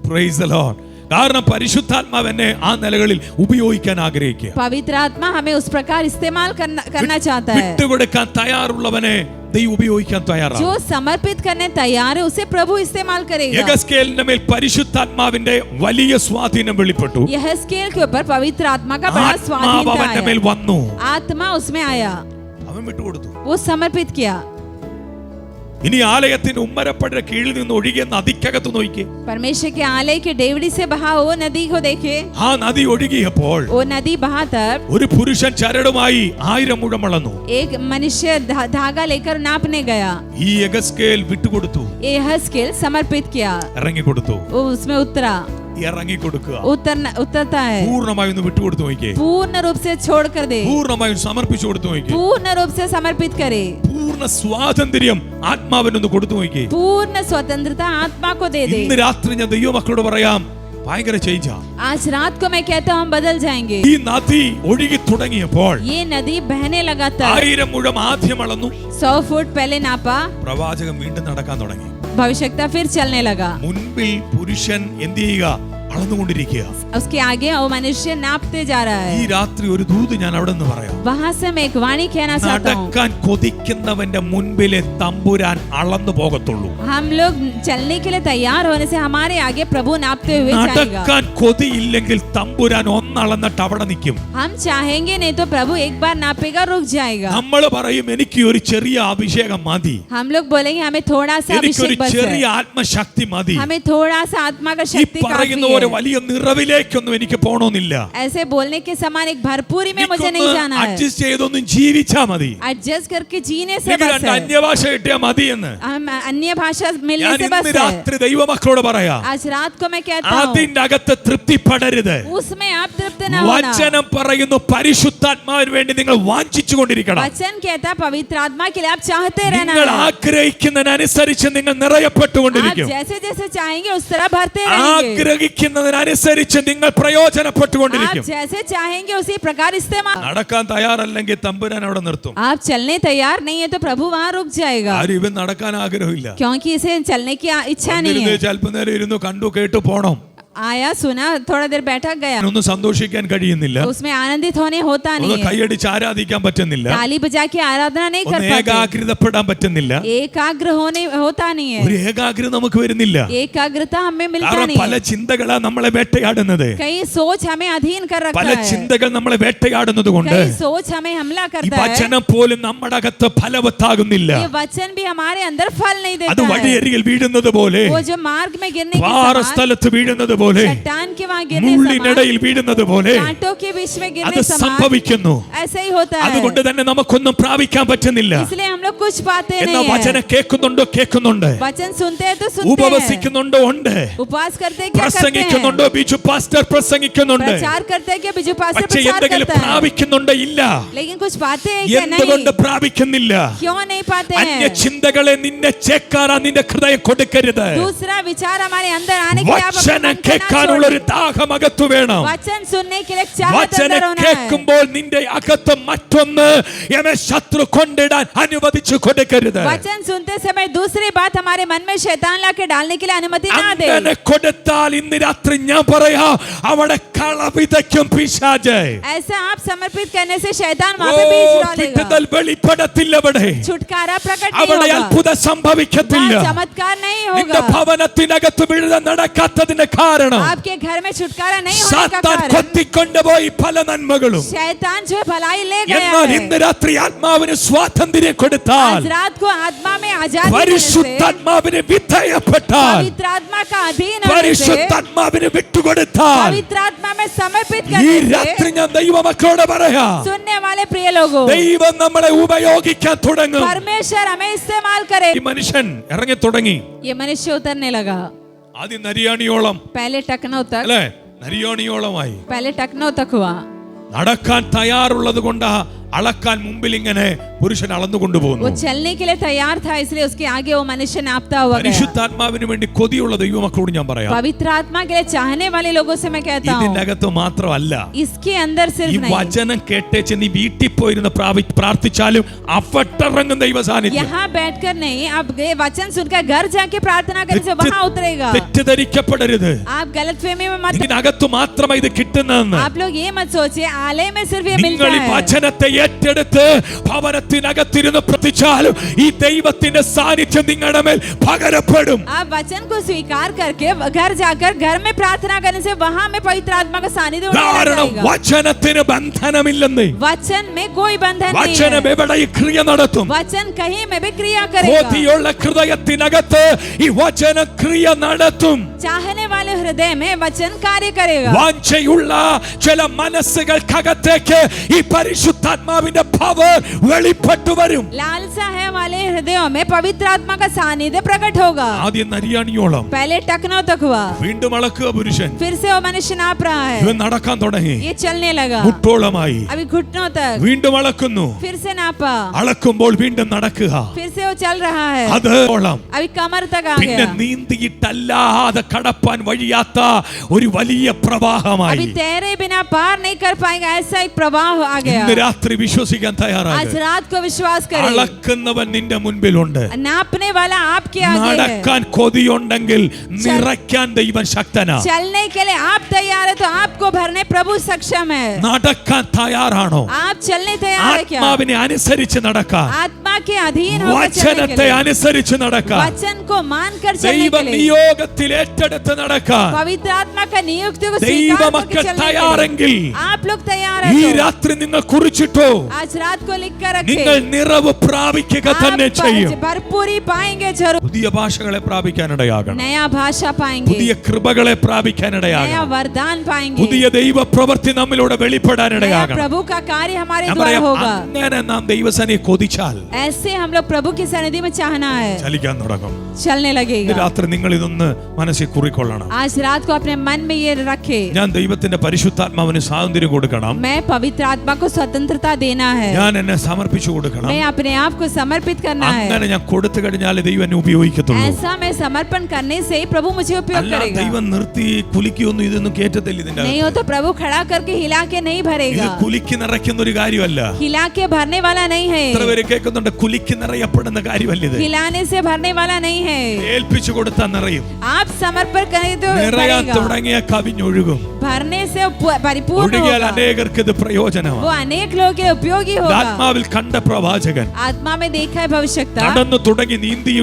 Praise the Lord. കാരണം പരിശുദ്ധാത്മാവ് എന്നെ ആ നിലകളിൽ ഉപയോഗിക്കാൻ ആഗ്രഹിക്കുക. पवित्र आत्मा हमें उस प्रकार इस्तेमाल करना चाहता है। വിട്ടുകൊടുക്കാൻ തയ്യാറുള്ളവനെ ദൈവം ഉപയോഗിക്കാൻ തയ്യാറാണ്. जो समर्पित करने तैयार है उसे प्रभु इस्तेमाल करेगा। യെഹെസ്കേലിന്റെ മേൽ പരിശുദ്ധാത്മാവിന്റെ വലിയ സ്വാധീനം വെളിപ്പെട്ടു. यहेजकेल के ऊपर पवित्र आत्मा का बड़ा ആത്മാവ് स्वाधीनता അവന്റെ മേൽ आया। വന്നു, आत्मा उसमें आया, അവൻ വിട്ടുകൊടുത്തു. वो समर्पित किया। ഇനി ആലയത്തിന്റെ ഉമ്മരപ്പടിയുടെ കീഴിൽ നിന്ന് ഒഴുകിയ നദിക്കകത്ത് നോക്കിയേ. परमेश्वर के आलय के डेवड़ी से बहा वो नदी को देखे। ആ നദി ഒഴുകിയപ്പോൾ वो नदी बहा तब ഒരു പുരുഷൻ ചരടുമായി 1000 മുഴം അളന്നു. एक मनुष्य धागा लेकर नापने गया। ഈ യെഹെസ്കേൽ വിട്ടുകൊടുത്തു, यहेजकेल समर्पित किया, ഇറങ്ങിക്കൊടുത്തു. वो उसमें उतरा, ഇറങ്ങിക്കൊടുക്കുക. उतरता है। പൂർണ്ണമായി ഒന്ന് വിട്ടുകൊടുത്തു നോക്കിയേ. पूर्ण रूप से छोड़ कर दे, പൂർണ്ണമായി സമർപ്പിച്ചു കൊടുത്തു നോക്കിയേ. पूर्ण रूप से समर्पित करे। പൂർണ്ണ സ്വാതന്ത്ര്യം ആത്മാവിനൊന്ന് കൊടുത്തു നോക്കിയേ. पूर्ण स्वतंत्रता आत्मा को दे दे। ഇന്ന് രാത്രി ഞാൻ ദൈവമക്കളോട് പറയാം, ഭയങ്കര ചേഞ്ചാ. आज रात को मैं कहता हूँ हम बदल जाएंगे। ഈ നദി ഒഴുകി തുടങ്ങിയപ്പോൾ ये नदी बहने लगा तब 1000 മുഴം ആദ്യം അളന്നു. 100 फुट पहले नापा, പ്രവാചകൻ വീണ്ടും നടക്കാൻ തുടങ്ങി. भविष्यता फिर चलने लगा। മുൻപിൽ പുരുഷൻ എന്ത് ചെയ്യുക? അളന്നുകൊണ്ടിരിക്കുക. उसके आगे वो मनुष्य नापते जा रहा ഈ है। രാത്രി ഒരു ദൂത് ഞാൻ അവിടെ നിന്ന് പറയാം. वहां से मैं एक वाणी कहना चाहता हूँ, നടക്കാൻ കൊതിക്കുന്നവന്റെ മുൻപിലെ തമ്പുരാൻ അളന്നു പോകത്തുള്ളൂ. हम लोग चलने के लिए तैयार होने से हमारे आगे प्रभु नापते हुए जाएगा। നടക്കാൻ കൊതിയില്ലെങ്കിൽ തമ്പുരാൻ ഒന്നളന്നിട്ട് അവിടെ നിൽക്കും. हम चाहेंगे नहीं तो प्रभु एक बार नापेगा रुक जाएगा. നമ്മൾ പറയും എനിക്ക് ഒരു ചെറിയ അഭിഷേകം മതി, हम लोग बोलेंगे हमें थोड़ा सा എനിക്കൊരു अभिषेक बस ചെറിയ है, ആത്മശക്തി മതി. हमें थोड़ा सा आत्मा का ഈ शक्ति പറയുന്ന काफी ഒരു है. വലിയ നിറവിലേക്കൊന്നും എനിക്ക് പോകണമെന്നില്ല. ऐसे बोलने के समान एक भरपूरी में मुझे नहीं जाना है. അഡ്ജസ്റ്റ് ചെയ്തൊന്നും ജീവിച്ചാ മതി. एडजस्ट करके जीने से എനിക്ക് बस രണ്ട് है. അന്യഭാഷ കിട്ടിയാ മതി എന്ന് हम अन्य भाषा मिलने ഞാൻ से ഇന്ന് बस है. രാത്രി ദൈവമക്കളോട് പറയാ. आज रात को मैं कहता हूँ അതിന്റെ അകത്ത് തൃപ്തിപ്പെടരുത്. उसमें आप तृप्त न होना. വചനം പറയുന്നു പരിശുദ്ധാത്മാവിന് വേണ്ടി നിങ്ങൾ വാഞ്ചിച്ചുകൊണ്ടിരിക്കണം. वचन कहता पवित्र आत्मा के लिए आप चाहते रहना നിങ്ങൾ है. ആഗ്രഹിക്കുന്നതിനനുസരിച്ച് നിങ്ങൾ आप നിറയപ്പെട്ടുകൊണ്ടിരിക്കും. जैसे जैसे चाहेंगे उस तरह भरते रहेंगे. ആഗ്രഹിക്കുന്നതിനനുസരിച്ച് നിങ്ങൾ आप പ്രയോജനപ്പെട്ടുകൊണ്ടിരിക്കും. जैसे चाहेंगे उसी प्रकार इस्तेमाल. നടക്കാൻ തയ്യാറല്ലെങ്കിൽ തമ്പുരാൻ അവിടെ നിർത്തും. आप चलने तैयार नहीं है तो प्रभु वहाँ रुक जाएगा, ആരും ഇവൻ നടക്കാൻ ആഗ്രഹമില്ല. क्योंकि इसे चलने की इच्छा नहीं ഇരുന്ന് है. ചിലപ്പോൾ നേരം ഇരുന്നു കണ്ടു കേട്ടു പോണം. आया सुना थोड़ा देर बैठा गया, ഒന്നും സന്തോഷിക്കാൻ കഴിയുന്നില്ല. उसमें आनंदित होने होता ഒന്ന് नहीं है. കൈയടിച്ച് ആരാധിക്കാൻ പറ്റുന്നില്ല. ताली बजा के आराधना नहीं कर ഒന്ന് पाते. ഏകാഗ്രതപ്പെടാൻ പറ്റുന്നില്ല. एकाग्र होने होता नहीं ഒരു है. ഏകാഗ്രത നമുക്ക് വരുന്നില്ല. एकाग्रता हमें मिलता കാരണം नहीं പല है. ചിന്തകളാ നമ്മളെ വേട്ടയാടുന്നത്. कई सोच हमें अधीन कर रखा പല है. ചിന്തകൾ നമ്മളെ വേട്ടയാടുന്നത് കൊണ്ട് कई सोच हमें हमला ഈ करता है. വചനം പോലും നമ്മുടെ അകത്ത് ഫലവത്താകുന്നില്ല. ये वचन भी हमारे अंदर फल नहीं അത് देता है. വഴിയരികിൽ വീഴുന്നത് പോലെ, वो जो मार्ग में गिरने के പാറ समान, സ്ഥലത്ത് വീഴുന്നത് പോലെ, चट्टान के वहाँ गिरने समान, മുള്ളിനിടയിൽ വീഴുന്നത് പോലെ कांटों के बीच में അത് गिरने समान സംഭവിക്കുന്നു. ऐसे ही होता है. അതുകൊണ്ട് തന്നെ നമുക്കൊന്നും പ്രാപിക്കാൻ പറ്റുന്നില്ല. इसलिए हम लोग कुछ पाते എന്നാ नहीं വചനം है. കേൾക്കുന്നുണ്ടോ? കേൾക്കുന്നുണ്ട്. वचन सुनते हैं तो सुनते हैं. ഉപവസിക്കുന്നുണ്ടോ? ഉണ്ട്. उपवास करते हैं क्या करते हैं. പ്രസംഗിക്കുന്നുണ്ടോ? ബിജു പാസ്റ്റർ പ്രസംഗിക്കുന്നുണ്ട്. प्रचार करते हैं क्या बिजू पास्टर പക്ഷേ प्रचार എന്തെങ്കിലും करता है. പ്രാപിക്കുന്നുണ്ടോ? ഇല്ല. लेकिन कुछ पाते हैं क्या? എന്തുകൊണ്ട് नहीं. പ്രാപിക്കുന്നില്ല? क्यों नहीं पाते അന്യ हैं? ചിന്തകളെ നിന്നെ ചേക്കാറാ നിന്റെ ഹൃദയം കൊടുക്കരുത്. दूसरा विचार हमारे अंदर आने के लिए आप अपना വചനം मन को ना കേൾക്കാനുള്ള ഒരു छोड़ें. ദാഹം അകത്തു വേണം. वचन सुनने के लिए एक चाहत വചനം अंदर होना है. കേൾക്കുമ്പോൾ നിന്റെ അകത്ത് മറ്റൊന്ന് എന്നെ ശത്രു കൊണ്ടിടാൻ അനുവദിച്ചു കൊടുക്കരുത്. वचन सुनते समय दूसरी बात हमारे मन में शैतान लाके डालने के लिए अनुमति ना दे. അങ്ങനെ കൊടുത്താൽ ഇന്ന് രാത്രി ഞാൻ പറയാ അവിടെ കള വിതയ്ക്കും പിശാച്. ऐसा आप समर्पित करने से शैतान ഓ, वहाँ पे बीज डालेगा. വിടുതൽ വെളിപ്പെടത്തില്ല. അവിടെ छुटकारा प्रकट नहीं അവിടെ होगा. അത്ഭുതം സംഭവിക്കത്തില്ല. वहाँ चमत्कार नहीं നിന്റെ होगा. ഭവനത്തിനകത്ത് വിടുതൽ നടക്കാത്തതിന്റെ കാരണം आपके घर में छुटकारा नहीं होने का സാത്താൻ कारण കൊത്തിക്കൊണ്ടുപോയി പല നന്മകളും. शैतान जो भलाई ले गया എന്നാൽ है. ഇന്ന് രാത്രി ആത്മാവിന് സ്വാതന്ത്ര്യം കൊടുത്താൽ, आज रात को आत्मा में आजादी देने से, പരിശുദ്ധാത്മാവിന് വിധേയപ്പെട്ടാൽ, पवित्र आत्मा का अधीन होने से, പരിശുദ്ധാത്മാവിന് വിട്ടുകൊടുത്താൽ, पवित्र आत्मा में समर्पित ഈ करने രാത്രി से, ഞാൻ ദൈവമക്കളോട് പറയാ, सुनने वाले प्रिय लोगों, ദൈവം നമ്മളെ ഉപയോഗിക്കാൻ തുടങ്ങും. परमेश्वर हमें इस्तेमाल करे. ഈ മനുഷ്യൻ ഇറങ്ങി തുടങ്ങി. ये मनुष्य उतरने लगा. ആദ്യം നരിയാണിയോളം पहले टकनों तक, അല്ലേ, നരിയാണിയോളമായി पहले टकनों तक हुआ. നടക്കാൻ തയ്യാറുള്ളത് കൊണ്ട് അളക്കാൻ മുമ്പിൽ ഇങ്ങനെ പുരുഷൻ അളന്നുകൊണ്ടുപോകുന്നു. वो चलने के लिए तैयार था, इसलिए उसके आगे वो मनुष्य नापता हुआ गया. പരിശുദ്ധാത്മാവിന് വേണ്ടി കൊതിയുള്ള ദൈവമക്കളോട് ഞാൻ പറയാം, पवित्र आत्मा के लिए चाहने वाले लोगों से मैं कहता हूँ, ഇതിന്റെ അകത്ത് മാത്രമല്ല, इसके अंदर ഈ सिर्फ नहीं, വചനം കേട്ടേച്ച് നീ വീട്ടിൽ പോയിരുന്ന് പ്രാർത്ഥിച്ചാലും അഫട്ടറങ്ങും ദൈവ സാന്നിധ്യം. यहाँ बैठकर नहीं, आप ये वचन सुनकर घर जाके प्रार्थना करने से वहाँ उतरेगा. തെറ്റിദ്ധരിക്കപ്പെടരുത്. आप गलतफहमी में मत, ഇതിനകത്ത് മാത്രമേ ഇത് കിട്ടുന്നതെന്ന്. आप लोग ये मत सोचिए आलय में सिर्फ ये मिलता നിങ്ങൾ ഈ है. വചനത്തെ ഏറ്റെടുത്ത് ഭവനത്തിനകത്തിരുന്ന് പ്രതിച്ചാലും ഈ ദൈവത്തിന്റെ സാന്നിധ്യം നിങ്ങളുടെ മേൽ പകരപ്പെടും. आप वचन को स्वीकार करके घर जाकर घर में प्रार्थना करने से वहाँ में पवित्र आत्मा का सानिध्य होने लग കാരണം जाएगा. വചനത്തിന് ബന്ധനമില്ലെന്ന്. वचन में कोई बंधन नहीं വചനം है. എവിടെ ഈ ക്രിയ നടത്തും? वचन कहीं में भी क्रिया करेगा. ബോധിയുള്ള ഹൃദയത്തിനകത്ത് ഈ വചന ക്രിയ നടത്തും. चाहने वाले हृदय में वचन कार्य करेगा. വാഞ്ചയുള്ള ചില മനസ്സുകൾക്കകത്തേക്ക് ഈ പരിശുദ്ധാത്മാവിന്റെ പവർ വെളിപ്പെട്ടു വരും. लालसा है वाले हृदयों में पवित्र आत्मा का सानिध्य प्रकट होगा. ആദ്യം നരിയാണിയോളം, पहले टकनों तक हुआ, വീണ്ടും അളക്കുക പുരുഷൻ. फिर से वो मनुष्य नाप रहा है, ഇവൻ നടക്കാൻ തുടങ്ങി. ये चलने लगा, മുട്ടോളമായി. अभी घुटनों तक, വീണ്ടും അളക്കുന്നു. फिर से नापा, അളക്കുമ്പോൾ വീണ്ടും നടക്കുക. फिर से वो चल रहा है, അത് ഓളം. अभी कमर तक आ പിന്നെ गया, നീന്തിയിട്ടല്ലാതെ കടപ്പാൻ വഴിയാത്ത ഒരു വലിയ अभी പ്രവാഹമായി. तैरे बिना पार नहीं कर पाएगा, ऐसा एक प्रवाह आ गया. ഇന്ന് രാത്രി വിശ്വസിക്കാൻ आज തയ്യാറാണ്. रात को विश्वास करें, അളക്കുന്നവൻ നിന്റെ മുൻപിലുണ്ട്. नापने वाला आपके आगे है। നടക്കാൻ കൊതിയുണ്ടെങ്കിൽ നിറയ്ക്കാൻ ദൈവം ശക്തനാ. चलने के लिए आप तैयार है तो आपको भरने प्रभु सक्षम है। നടക്കാൻ തയ്യാറാണോ? आप चलने तैयार है क्या? ആത്മാവിനെ അനുസരിച്ച് നടക്കാൻ, आत्मा के अधीन होकर चलने के വചനത്തെ लिए, അനുസരിച്ച് നടക്കാൻ, वचन को मानकर चलने ദൈവ के लिए, നിയോഗത്തിൽ ഏറ്റെടുത്ത് നടക്കാൻ पवित्र आत्मा का नियुक्ति को स्वीकार ദൈവമക്കൾ करके चलने के തയ്യാറെങ്കിൽ लिए आप लोग तैयार ഈ है तो രാത്രി നിങ്ങൾ കുറിച്ചിട്ടോ, आज रात को लिख कर നിങ്ങൾ रखें, നിറവ് പ്രാപിക്കുക തന്നെ ചെയ്യും. आप भरपूरी पाएंगे जरूर, പുതിയ ഭാഷകളെ പ്രാപിക്കാനിടയാകണം. नया भाषा पाएंगे, പുതിയ കൃപകളെ नया പ്രാപിക്കാനിടയാകണം. वरदान पाएंगे, പുതിയ ദൈവ പ്രവൃത്തി നമ്മിലൂടെ नया വെളിപ്പെടാനിടയാകണം. प्रभु का कार्य हमारे ഞാൻ द्वारा പറയാം, होगा। അങ്ങനെ നാം ദൈവസന്നിധിയെ കൊതിച്ചാൽ ऐसे हम लोग प्रभु की सन्निधि में चाहना है, ചലിക്കാൻ തുടങ്ങും. चलने ഇന്ന് लगेगा। രാത്രി നിങ്ങൾ ഇതൊന്ന് മനസ്സിൽ കുറിക്കൊള്ളണം. आज रात को अपने मन में ये रखे, ഞാൻ ദൈവത്തിന്റെ പരിശുദ്ധാത്മാവിന് സ്വാതന്ത്ര്യം കൊടുക്കണം. मैं पवित्र आत्मा को स्वतंत्रता देना है, ഞാൻ എന്നെ സമർപ്പിച്ചു കൊടുക്കണം. मैं अपने आप को समर्पित करना है। അങ്ങനെ ഞാൻ കൊടുത്തു കഴിഞ്ഞാൽ ദൈവം എന്നെ ഉപയോഗിക്കത്തുള്ളൂ. ऐसा मैं समर्पण करने से ही प्रभु मुझे उपयोग അല്ല करेगा। ദൈവം നിർത്തി കുലിക്കൊന്നും ഇതൊന്നും കേറ്റത്തില്ല. ഇതിന്റെ नहीं हो तो प्रभु खड़ा करके हिला के नहीं ഇത് भरेगा, കുലിക്ക് നിറയ്ക്കുന്ന ഒരു കാര്യമല്ല. हिला के भरने वाला नहीं है, എത്ര പേര് കേൾക്കുന്നുണ്ട്? കുലിക്ക് നിറയപ്പെടുന്ന കാര്യമല്ല ഇത്. हिलाने से भरने वाला नहीं है। ഏൽപ്പിച്ചു കൊടുത്താൽ നിറയും. आप समर्पण करें तो നിറയാൻ भरेगा, തുടങ്ങിയ കവിഞ്ഞൊഴുകും. भरने से परिपूर्ण ഒഴുകിയാൽ होगा, അനേകർക്ക് ഇത് वो പ്രയോജനമാണ്. अनेक लोगों के उपयोगी होगा। ആത്മാവിൽ കണ്ട പ്രവാചകൻ आत्मा में देखा है भविष्यता, നടന്നു തുടങ്ങി നീന്തി